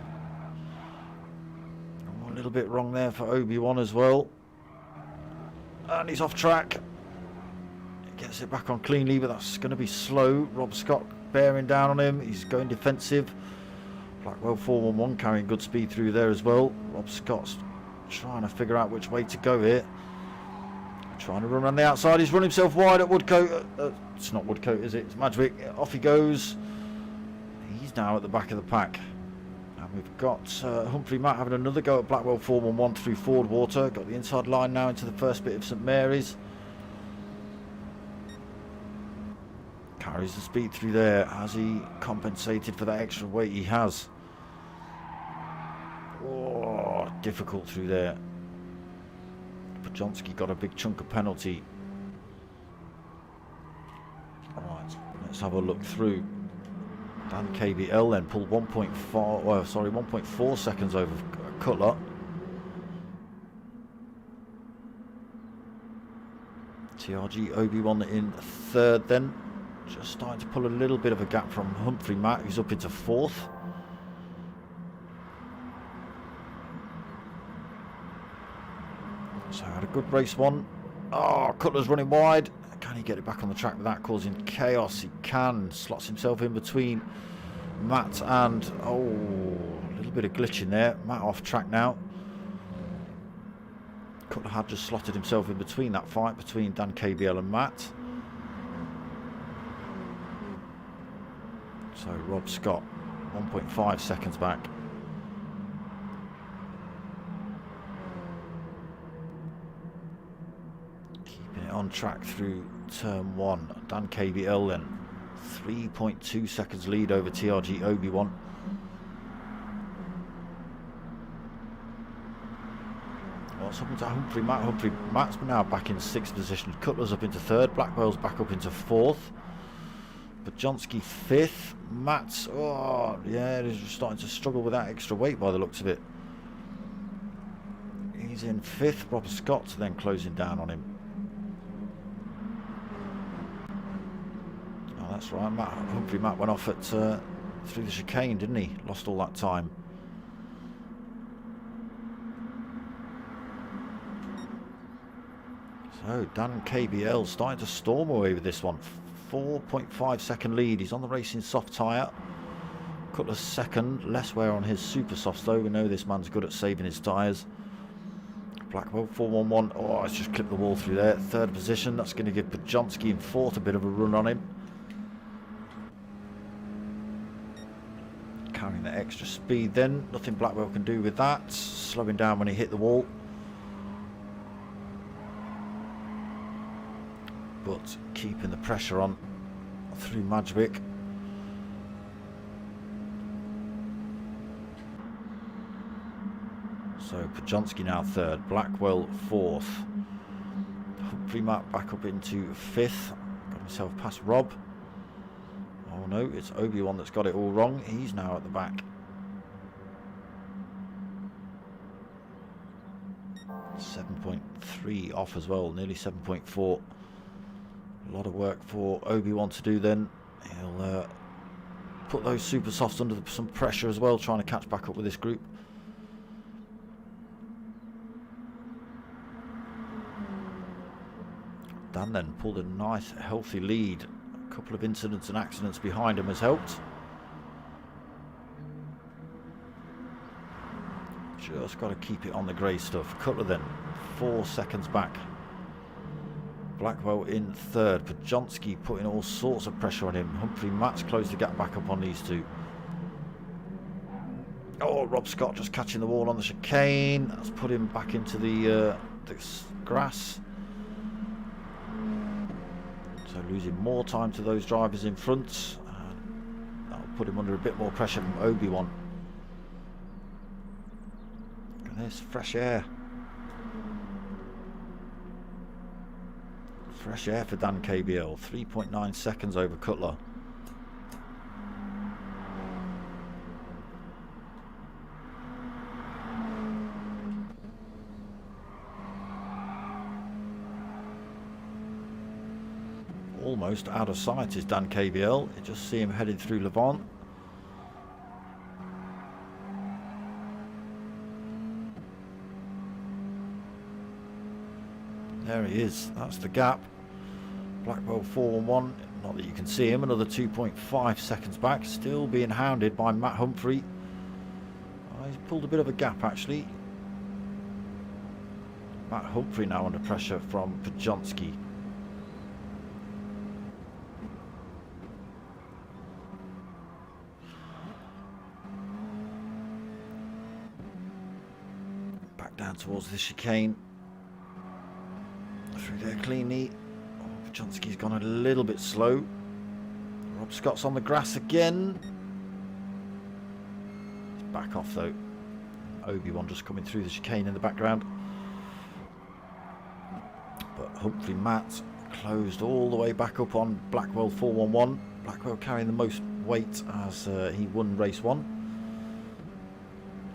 Oh, a little bit wrong there for Obi-Wan as well. And he's off track. Gets it back on cleanly, but that's going to be slow. Rob Scott bearing down on him. He's going defensive. Blackwell 4-1-1 carrying good speed through there as well. Rob Scott's trying to figure out which way to go here. Trying to run around the outside. He's run himself wide at Woodcote. It's not Woodcote, is it? It's Madgwick. Off he goes. He's now at the back of the pack. And we've got Humphrey Matt having another go at Blackwell 4-1-1 through Ford Water. Got the inside line now into the first bit of St Mary's. Carries the speed through there. Has he compensated for that extra weight he has? Oh, difficult through there. Bajonski got a big chunk of penalty. Alright, let's have a look through. Dan KBL then pulled 1.4 seconds over Cutler. TRG Obi-Wan in third then. Just starting to pull a little bit of a gap from Humphrey Matt, who's up into 4th. So had a good race one. Oh, Cutler's running wide. Can he get it back on the track without causing chaos? He can. Slots himself in between Matt and... oh, a little bit of glitch in there. Matt off track now. Cutler had just slotted himself in between that fight between Dan KBL and Matt. So Rob Scott 1.5 seconds back. Keeping it on track through turn 1. Dan KBL then 3.2 seconds lead over TRG Obi-Wan. What's happened to Humphrey Matt? Humphrey Matt's now back in 6th position. Cutler's up into 3rd. Blackwell's back up into 4th. Bajonski 5th. Matt's, oh yeah, he's starting to struggle with that extra weight by the looks of it. He's in 5th. Rob Scott's then closing down on him. Oh, that's right. Humphrey Matt went off at through the chicane, didn't he? Lost all that time. So Dan KBL starting to storm away with this one. 4.5 second lead. He's on the racing soft tyre. Cutler's second. Less wear on his super softs though. We know this man's good at saving his tyres. Blackwell 4-1-1. Oh, it's just clipped the wall through there. 3rd position. That's going to give Bajonski in 4th a bit of a run on him. Carrying that extra speed then. Nothing Blackwell can do with that. Slowing down when he hit the wall. But keeping the pressure on through Madgwick. So Podjonsky now third, Blackwell fourth. Humphrey Matt back up into fifth. Got himself past Rob. Oh no, it's Obi-Wan that's got it all wrong. He's now at the back. 7.3 off as well, nearly 7.4. A lot of work for Obi-Wan to do then. He'll put those super softs under some pressure as well, trying to catch back up with this group. Dan then pulled a nice healthy lead. A couple of incidents and accidents behind him has helped. Just got to keep it on the grey stuff. Cutler then 4 seconds back. Blackwell in third. Podjonsky putting all sorts of pressure on him. Humphrey Matt's closed the gap back up on these two. Oh, Rob Scott just catching the wall on the chicane. That's put him back into the grass. So losing more time to those drivers in front. That'll put him under a bit more pressure from Obi-Wan. And there's fresh air. Fresh air for Dan KBL. 3.9 seconds over Cutler. Almost out of sight is Dan KBL. You just see him heading through Levant. There he is. That's the gap. Blackwell 4-1. Not that you can see him. Another 2.5 seconds back. Still being hounded by Matt Humphrey. Oh, he's pulled a bit of a gap actually. Matt Humphrey now under pressure from Podjonsky. Back down towards the chicane. Through there cleanly. Oh, Podjonsky's gone a little bit slow. Rob Scott's on the grass again. He's back off though. Obi-Wan just coming through the chicane in the background. But Humphrey Matt closed all the way back up on Blackwell 4-1-1. Blackwell carrying the most weight as he won race 1.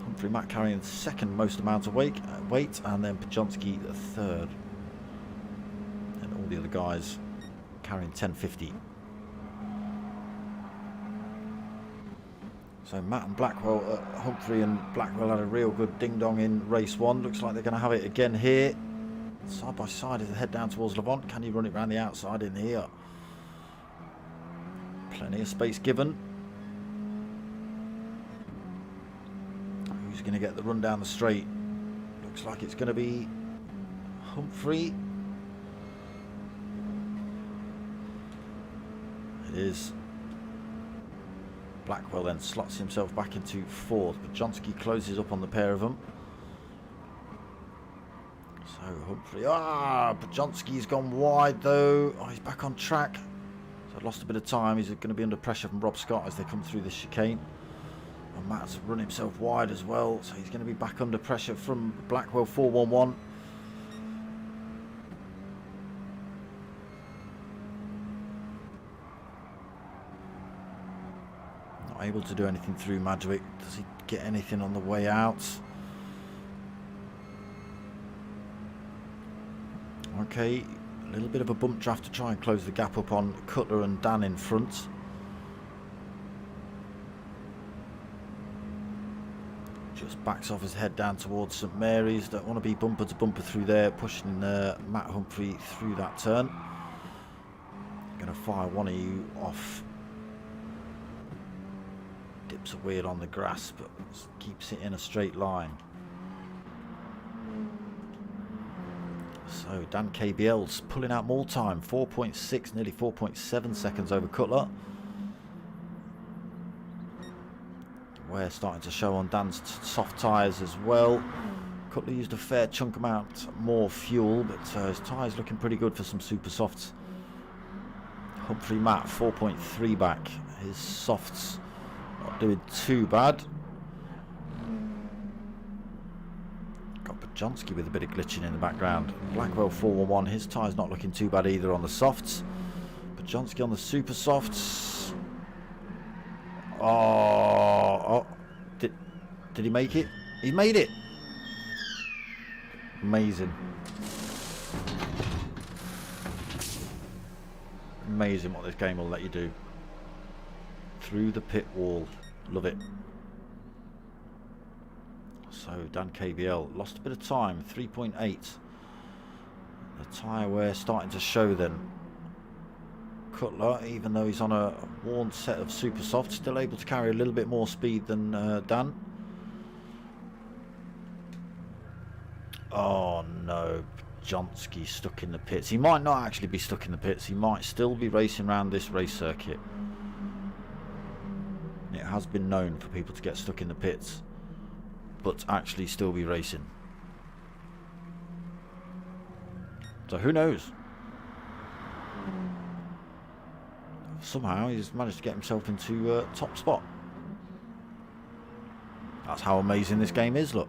Humphrey Matt carrying the second most amount of weight, and then Podjonsky the third. And all the other guys carrying 1050. So Matt and Blackwell, Humphrey and Blackwell had a real good ding-dong in race 1. Looks like they're going to have it again here. Side by side as they head down towards Levant. Can he run it around the outside in here? Plenty of space given. Who's going to get the run down the straight? Looks like it's going to be Humphrey. It is. Blackwell then slots himself back into fourth, but Podjonsky closes up on the pair of them. So Humphrey, Podjonsky's gone wide though. Oh, he's back on track. So lost a bit of time. He's going to be under pressure from Rob Scott as they come through this chicane. And Matt's run himself wide as well, so he's going to be back under pressure from Blackwell 4-1-1. Not able to do anything through Madgewick. Does he get anything on the way out? Okay, a little bit of a bump draft to try and close the gap up on Cutler and Dan in front. Just backs off his head down towards St Mary's. Don't want to be bumper to bumper through there, pushing Matt Humphrey through that turn. Going to fire one of you off. Dips a wheel on the grass, but keeps it in a straight line. So Dan KBL's pulling out more time, 4.6, nearly 4.7 seconds over Cutler. Wear starting to show on Dan's soft tyres as well. Cutler used a fair chunk amount more fuel, but his tyres looking pretty good for some super softs. Humphrey Matt 4.3 back. His softs not doing too bad. Got Bajonski with a bit of glitching in the background. Blackwell 411, his tyre's not looking too bad either on the softs. Bajonski on the super softs. Oh, did he make it? He made it! Amazing. Amazing what this game will let you do. Through the pit wall. Love it. So Dan KBL lost a bit of time, 3.8. The tyre wear starting to show then. Cutler, even though he's on a worn set of super soft, still able to carry a little bit more speed than Dan. Oh no, Bajonski stuck in the pits. He might not actually be stuck in the pits, he might still be racing around this race circuit. It has been known for people to get stuck in the pits, but actually still be racing. So who knows? Somehow he's managed to get himself into top spot. That's how amazing this game is, look.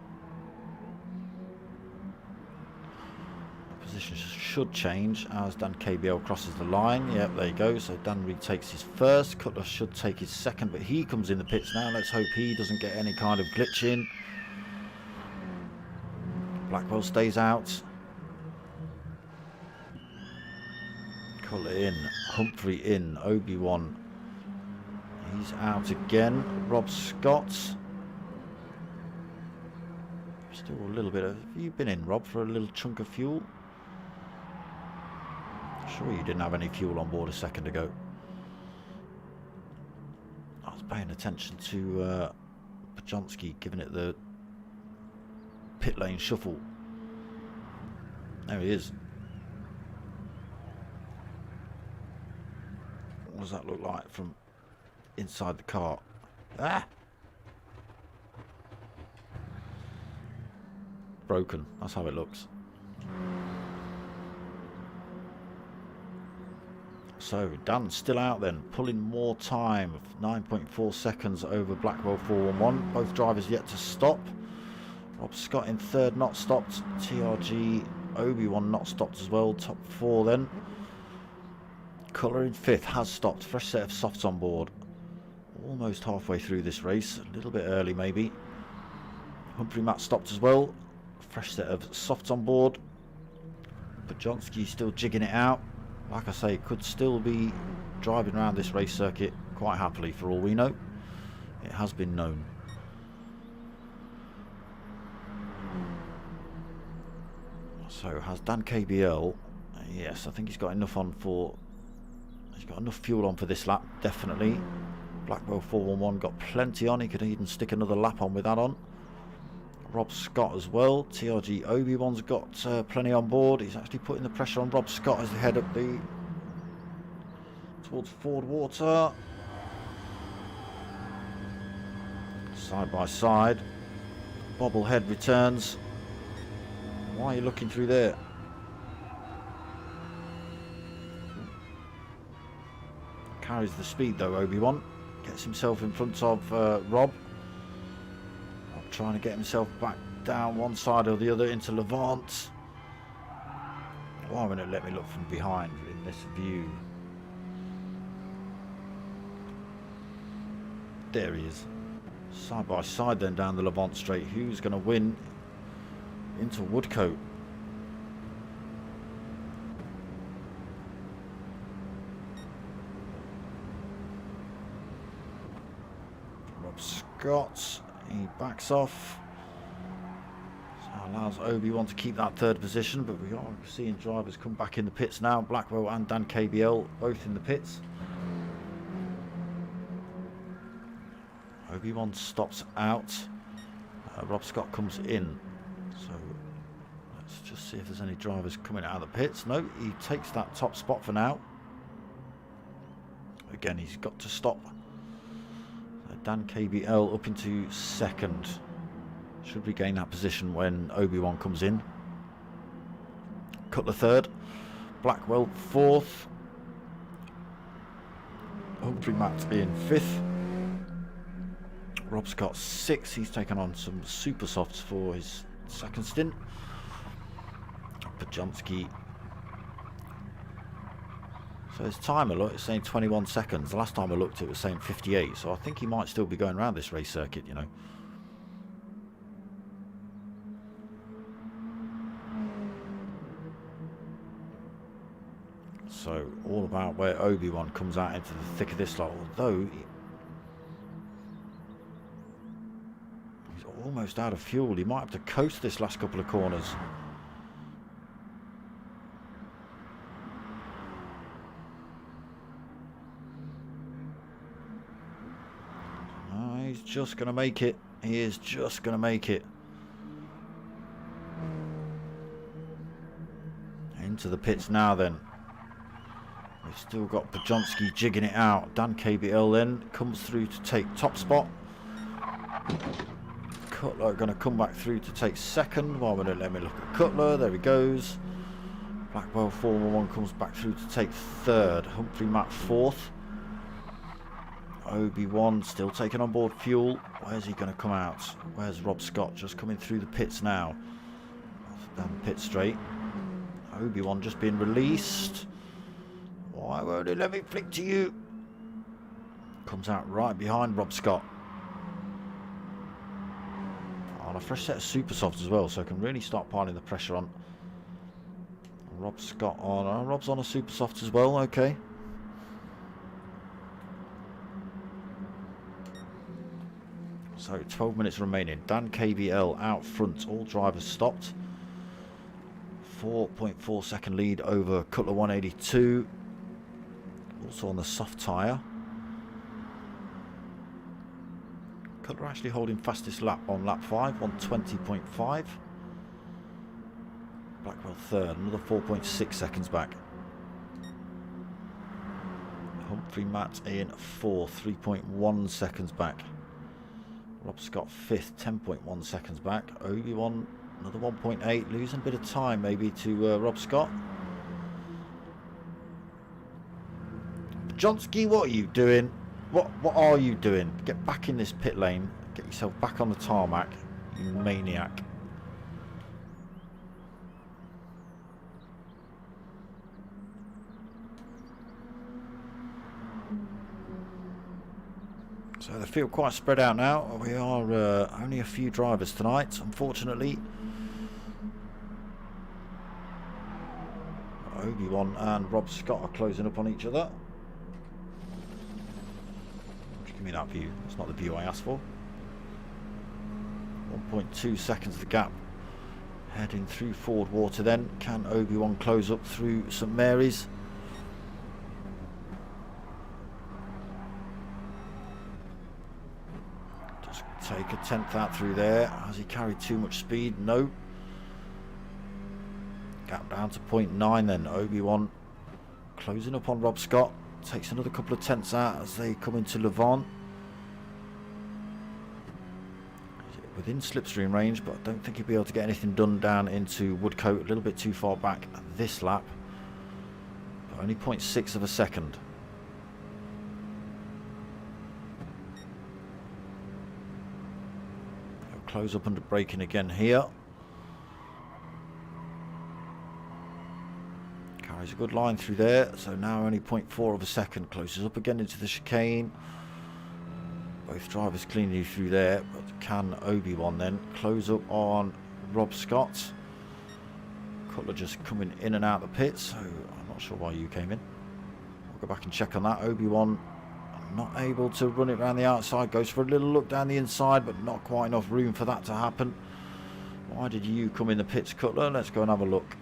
Position should change as Dan KBL crosses the line. Yep, there you go. So Dan retakes his first. Cutler should take his second, but he comes in the pits now. Let's hope he doesn't get any kind of glitch in. Blackwell stays out. Cutler in. Humphrey in. Obi-Wan. He's out again. Rob Scott. Still a little bit of... Have you been in, Rob, for a little chunk of fuel? Sure you didn't have any fuel on board a second ago. I was paying attention to Bajonski giving it the pit lane shuffle. There he is. What does that look like from inside the car? Ah! Broken. That's how it looks. So Dan's still out then, pulling more time, 9.4 seconds over Blackwell 411. Both drivers yet to stop. Rob Scott in third, not stopped. TRG Obi-Wan not stopped as well. Top four then. Cutler in fifth, has stopped. Fresh set of softs on board. Almost halfway through this race, a little bit early maybe. Humphrey Matt stopped as well. Fresh set of softs on board. Bajonski still jigging it out. Like I say, could still be driving around this race circuit quite happily for all we know. It has been known. So has Dan KBL? Yes, I think he's got enough on for... He's got enough fuel on for this lap, definitely. Blackwell 411 got plenty on. He could even stick another lap on with that on. Rob Scott as well. TRG Obi-Wan's got plenty on board. He's actually putting the pressure on Rob Scott as they head up towards Ford Water. Side by side. Bobblehead returns. Why are you looking through there? Carries the speed though, Obi-Wan. Gets himself in front of Rob. Trying to get himself back down one side or the other into Levant. Why won't it let me look from behind in this view? There he is. Side by side then down the Levant straight. Who's going to win into Woodcote? Rob Scott. He backs off. So allows Obi-Wan to keep that third position, but we are seeing drivers come back in the pits now. Blackwell and Dan KBL both in the pits. Obi-Wan stops out. Rob Scott comes in. So let's just see if there's any drivers coming out of the pits. No, he takes that top spot for now. Again, he's got to stop. Dan KBL up into second. Should regain that position when Obi-Wan comes in. Cutler third. Blackwell fourth. Humphrey Matt in fifth. Rob Scott sixth. He's taken on some super softs for his second stint. Pajonski. So his timer, look, it's saying 21 seconds. The last time I looked, it was saying 58. So I think he might still be going around this race circuit, you know. So all about where Obi-Wan comes out into the thick of this lot. Although he's almost out of fuel. He might have to coast this last couple of corners. He's just going to make it. He is just going to make it. Into the pits now then. We've still got Pajonski jigging it out. Dan KBL then comes through to take top spot. Cutler going to come back through to take second. Well, let me look at Cutler. There he goes. Blackwell 411 comes back through to take third. Humphrey Matt fourth. Obi-Wan still taking on board fuel. Where's he going to come out? Where's Rob Scott? Just coming through the pits now. Down the pit straight. Obi-Wan just being released. Why won't he let me flick to you? Comes out right behind Rob Scott. On a fresh set of super softs as well, so I can really start piling the pressure on. Rob Scott on. Rob's on a super soft as well, okay. So 12 minutes remaining. Dan KBL out front. All drivers stopped. 4.4 second lead over Cutler 182. Also on the soft tyre. Cutler actually holding fastest lap on lap 5, 120.5. Blackwell third, another 4.6 seconds back. Humphrey Matt in fourth, 3.1 seconds back. Rob Scott fifth, 10.1 seconds back. Obi-Wan another 1.8, losing a bit of time maybe to Rob Scott. Pajonski, what are you doing? What are you doing? Get back in this pit lane. Get yourself back on the tarmac, you maniac. So they feel quite spread out now. We are only a few drivers tonight, unfortunately. Obi-Wan and Rob Scott are closing up on each other. Give me that view. It's not the view I asked for. 1.2 seconds the gap. Heading through Ford Water then. Can Obi-Wan close up through St Mary's? Take a 10th out through there. Has he carried too much speed? No. Gap down to 0.9 then. Obi-Wan closing up on Rob Scott. Takes another couple of tenths out as they come into Levon. Within slipstream range, but I don't think he'll be able to get anything done down into Woodcote. A little bit too far back this lap. But only 0.6 of a second. Close up under braking again here. Carries a good line through there. So now only 0.4 of a second. Closes up again into the chicane. Both drivers cleanly through there. But can Obi-Wan then close up on Rob Scott? Cutler just coming in and out the pit. So I'm not sure why you came in. I'll go back and check on that. Obi-Wan not able to run it around the outside. Goes for a little look down the inside, but not quite enough room for that to happen. Why did you come in the pits, Cutler? Let's go and have a look.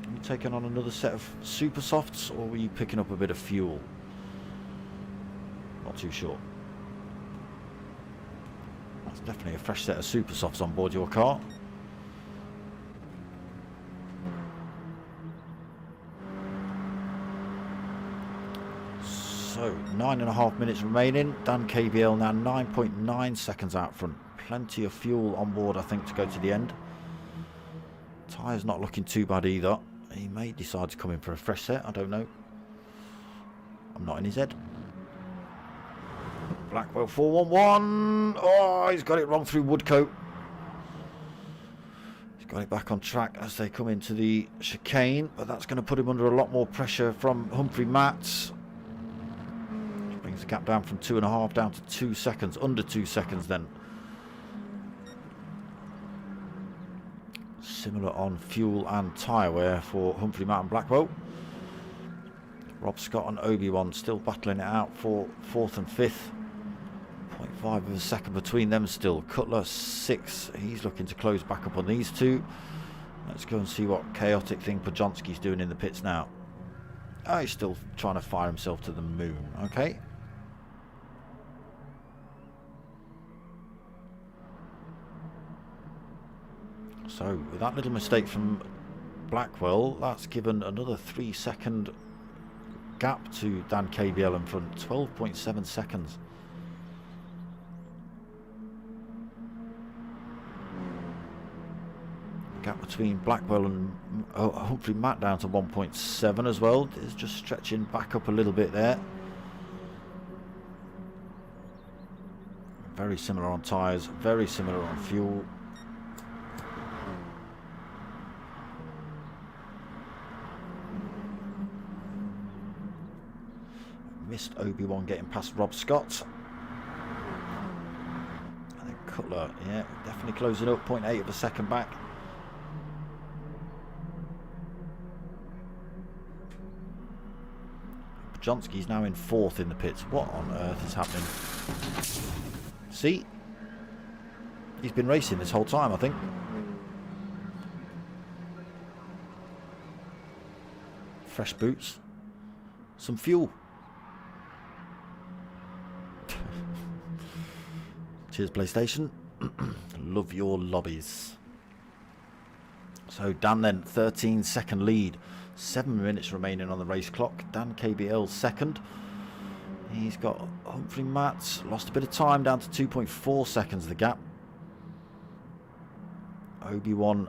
Are you taking on another set of super softs, or were you picking up a bit of fuel? Not too sure. That's definitely a fresh set of super softs on board your car. So 9.5 minutes remaining. Dan KBL now 9.9 seconds out front. Plenty of fuel on board, I think, to go to the end. Tyre's not looking too bad either. He may decide to come in for a fresh set, I don't know. I'm not in his head. Blackwell 411. Oh, he's got it wrong through Woodcote. Got it back on track as they come into the chicane, but that's going to put him under a lot more pressure from Humphrey Matts. Brings the gap down from 2.5 down to 2 seconds, under 2 seconds then. Similar on fuel and tyre wear for Humphrey Matt and Blackwell. Rob Scott and Obi-Wan still battling it out for 4th and 5th. 0.5 of a second between them still. Cutler 6. He's looking to close back up on these two. Let's go and see what chaotic thing Podjonski's doing in the pits now. Oh, he's still trying to fire himself to the moon. Okay. So, with that little mistake from Blackwell, that's given another 3-second gap to Dan KBL in front. 12.7 seconds. Gap between Blackwell and Humphrey Matt down to 1.7 as well. It's just stretching back up a little bit there. Very similar on tyres, very similar on fuel. Missed Obi-Wan getting past Rob Scott. And then Cutler, yeah, definitely closing up, 0.8 of a second back. Podjonski's now in 4th in the pits. What on earth is happening? See? He's been racing this whole time, I think. Fresh boots. Some fuel. Cheers, PlayStation. Love your lobbies. So Dan then, 13-second lead. 7 minutes remaining on the race clock. Dan KBL second. He's got Humphrey Matts. Lost a bit of time, down to 2.4 seconds the gap. Obi-Wan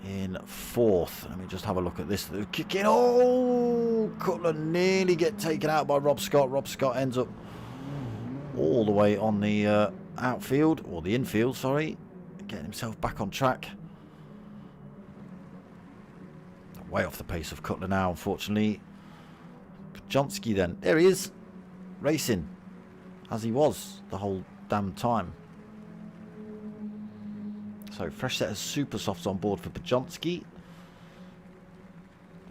in 4th. Let me just have a look at this. They're kicking. Oh! Cutler nearly get taken out by Rob Scott. Rob Scott ends up all the way on the outfield, or the infield, sorry. Getting himself back on track. Way off the pace of Cutler now, unfortunately. Podjonski then. There he is. Racing. As he was the whole damn time. So, fresh set of super softs on board for Podjonski.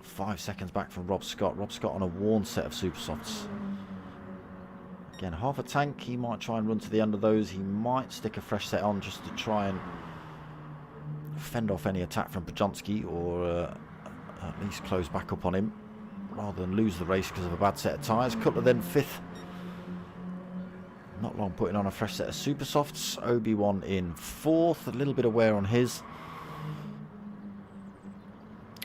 5 seconds back from Rob Scott. Rob Scott on a worn set of super softs. Again, half a tank. He might try and run to the end of those. He might stick a fresh set on just to try and fend off any attack from Podjonski, or at least close back up on him, rather than lose the race because of a bad set of tyres. Cutler then 5th. Not long putting on a fresh set of super softs. Obi-Wan in 4th. A little bit of wear on his.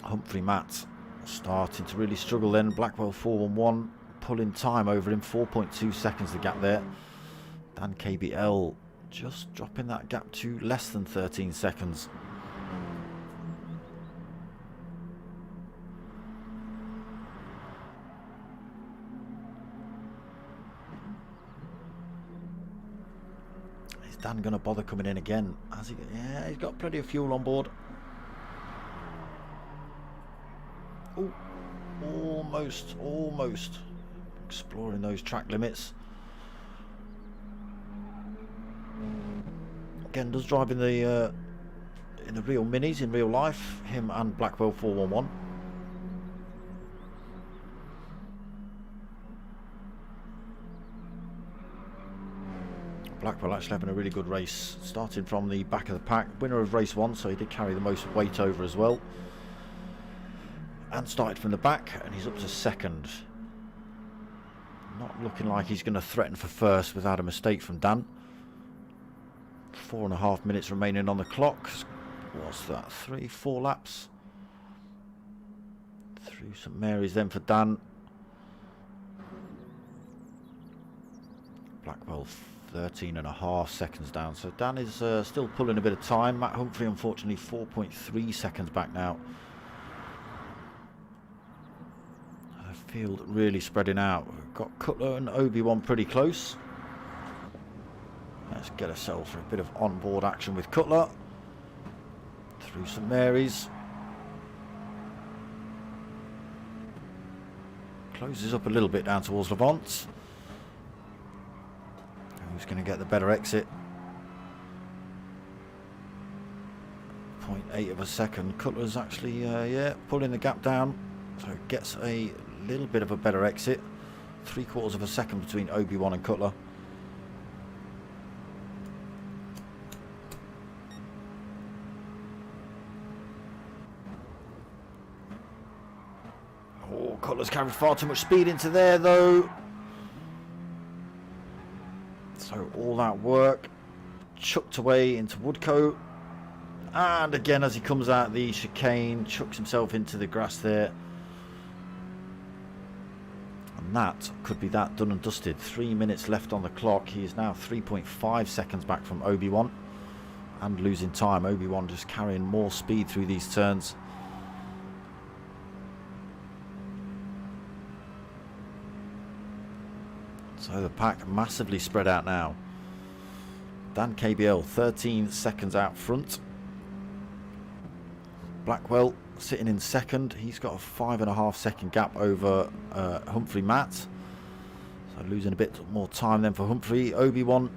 Humphrey Matt starting to really struggle then. Blackwell 4-1-1. Pulling time over him. 4.2 seconds the gap there. Dan KBL just dropping that gap to less than 13 seconds. Dan going to bother coming in again? Has he? Yeah, he's got plenty of fuel on board. Oh, almost exploring those track limits. Again, does drive in the real minis in real life. Him and Blackwell 411. Blackwell actually having a really good race, starting from the back of the pack. Winner of race 1, so he did carry the most weight over as well. And started from the back, and he's up to 2nd. Not looking like he's going to threaten for 1st without a mistake from Dan. 4.5 minutes remaining on the clock. What's that? 3-4 laps. Through St Mary's then for Dan. Blackwell 13.5 seconds down, so Dan is still pulling a bit of time. Matt Humphrey unfortunately 4.3 seconds back now. The field really spreading out. We've got Cutler and Obi-Wan pretty close. Let's get ourselves for a bit of on-board action with Cutler. Through St Mary's. Closes up a little bit down towards Levant. Who's going to get the better exit? 0.8 of a second. Cutler's actually, pulling the gap down. So it gets a little bit of a better exit. 3/4 of a second between Obi-Wan and Cutler. Oh, Cutler's carried far too much speed into there though. So all that work chucked away into Woodcote. And again, as he comes out the chicane, chucks himself into the grass there. And that could be that done and dusted. 3 minutes left on the clock. He is now 3.5 seconds back from Obi-Wan. And losing time. Obi-Wan just carrying more speed through these turns. So the pack massively spread out now. Dan KBL 13 seconds out front. Blackwell sitting in second. He's got a 5.5 second gap over Humphrey Matt. So losing a bit more time then for Humphrey. Obi-Wan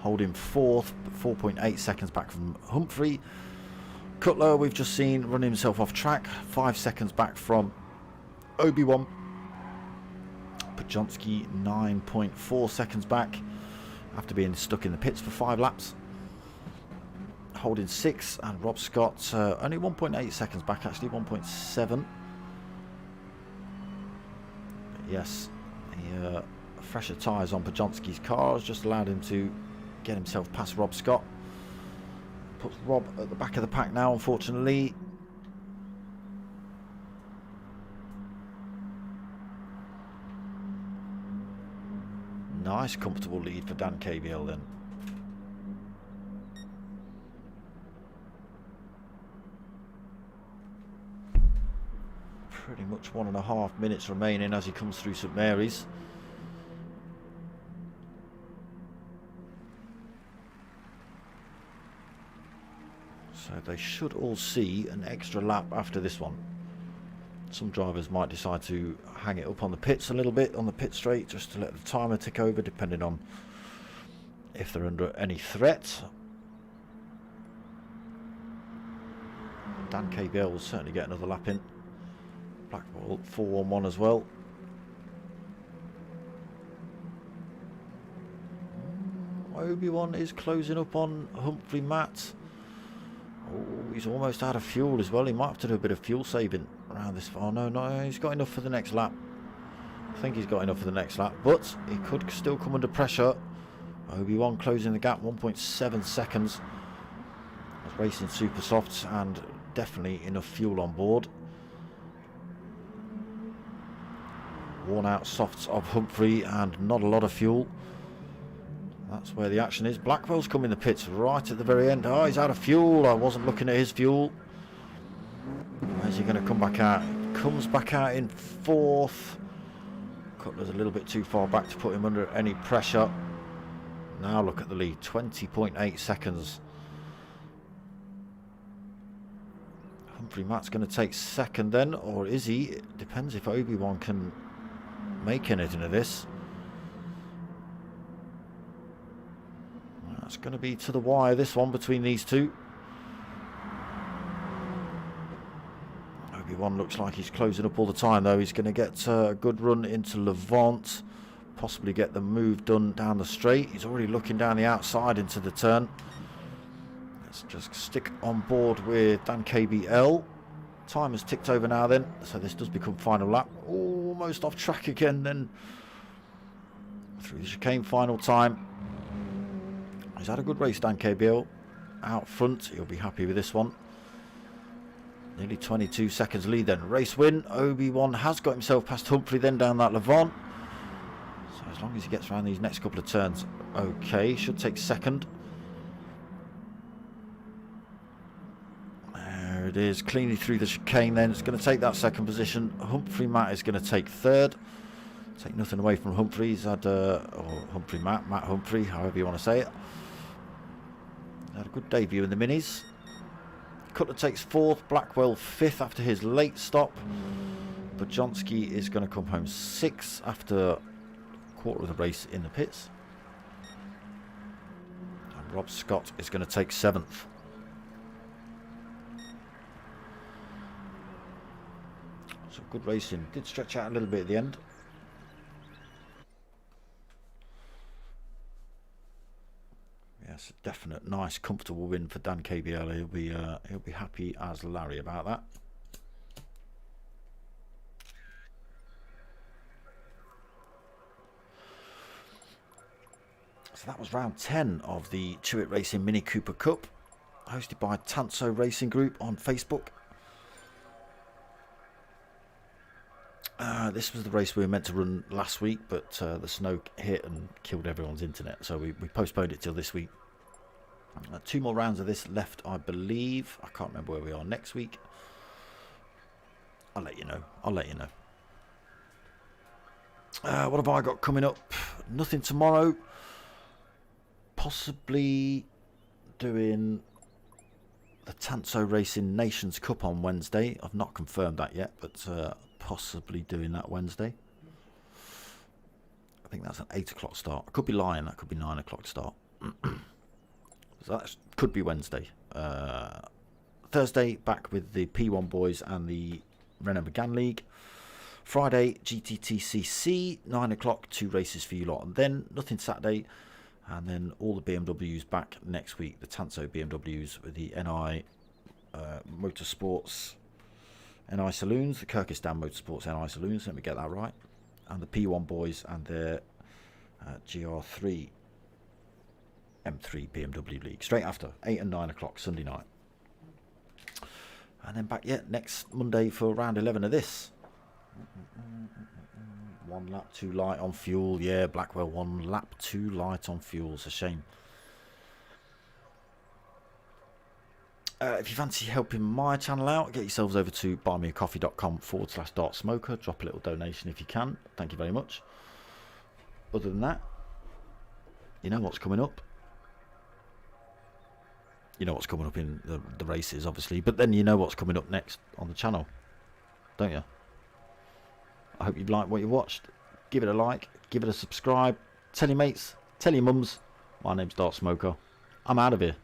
holding fourth, but 4.8 seconds back from Humphrey. Cutler we've just seen running himself off track. 5 seconds back from Obi-Wan. Pajonsky 9.4 seconds back after being stuck in the pits for 5 laps. Holding 6, and Rob Scott only 1.8 seconds back, actually 1.7. Yes, the fresher tyres on Pajonsky's car has just allowed him to get himself past Rob Scott. Puts Rob at the back of the pack now, unfortunately. Nice comfortable lead for Dan KBL then. Pretty much 1.5 minutes remaining as he comes through St Mary's. So they should all see an extra lap after this one. Some drivers might decide to hang it up on the pits a little bit, on the pit straight, just to let the timer tick over, depending on if they're under any threat. Dan KBL will certainly get another lap in. Blackwell 4-1-1 as well. Obi-Wan is closing up on Humphrey Matt. Oh, he's almost out of fuel as well. He might have to do a bit of fuel saving around this. Oh no, he's got enough for the next lap. I think he's got enough for the next lap, but he could still come under pressure. Obi-Wan closing the gap, 1.7 seconds. Racing super softs and definitely enough fuel on board. Worn out softs of Humphrey and not a lot of fuel. That's where the action is. Blackwell's come in the pits right at the very end. Oh, he's out of fuel. I wasn't looking at his fuel. Where's he going to come back out? He comes back out in 4th. Cutler's a little bit too far back to put him under any pressure. Now look at the lead. 20.8 seconds. Humphrey Matt's going to take second then, or is he? It depends if Obi-Wan can make anything of this. That's going to be to the wire, this one, between these two. Obi-Wan looks like he's closing up all the time, though. He's going to get a good run into Levant, possibly get the move done down the straight. He's already looking down the outside into the turn. Let's just stick on board with Dan KBL. Time has ticked over now then, so this does become final lap. Almost off track again then. Through the chicane, final time. He's had a good race, Dan KBL. Out front, he'll be happy with this one. Nearly 22 seconds lead then. Race win. Obi-Wan has got himself past Humphrey then down that Levant. So as long as he gets around these next couple of turns, okay, should take second. There it is, cleanly through the chicane then. It's going to take that second position. Humphrey Matt is going to take third. Take nothing away from Humphrey. He's had, Humphrey Matt Humphrey, however you want to say it. Had a good debut in the minis. Cutler takes 4th, Blackwell 5th after his late stop. Bajonski is going to come home 6th after a quarter of the race in the pits. And Rob Scott is going to take 7th. So good racing. Did stretch out a little bit at the end. Yes, a definite, nice, comfortable win for Dan KBL. He'll be happy as Larry about that. So that was round 10 of the CHewitt Racing Mini Cooper Cup, hosted by Tanso Racing Group on Facebook. This was the race we were meant to run last week, but the snow hit and killed everyone's internet, so we postponed it till this week. 2 more rounds of this left, I believe. I can't remember where we are next week. I'll let you know. What have I got coming up? Nothing tomorrow. Possibly doing the Tanso Racing Nations Cup on Wednesday. I've not confirmed that yet, but possibly doing that Wednesday. I think that's an 8 o'clock start. I could be lying. That could be 9 o'clock start. So that could be Wednesday. Thursday, back with the P1 boys and the Renault Megane League. Friday, GTTCC, 9 o'clock, 2 races for you lot. And then nothing Saturday. And then all the BMWs back next week. The Tanso BMWs with the NI Motorsports NI Saloons. The Kyrgyzstan Motorsports NI Saloons. Let me get that right. And the P1 boys and their GR3 M3 BMW League. Straight after 8 and 9 o'clock Sunday night. And then back next Monday for round 11 of this. 1 lap too light on fuel. Yeah, Blackwell, 1 lap too light on fuel. It's a shame. If you fancy helping my channel out, get yourselves over to buymeacoffee.com/dartsmoker. Drop a little donation if you can. Thank you very much. Other than that, you know what's coming up. You know what's coming up in the races, obviously. But then you know what's coming up next on the channel, don't you? I hope you've liked what you watched. Give it a like, give it a subscribe. Tell your mates, tell your mums. My name's Dart Smoker. I'm out of here.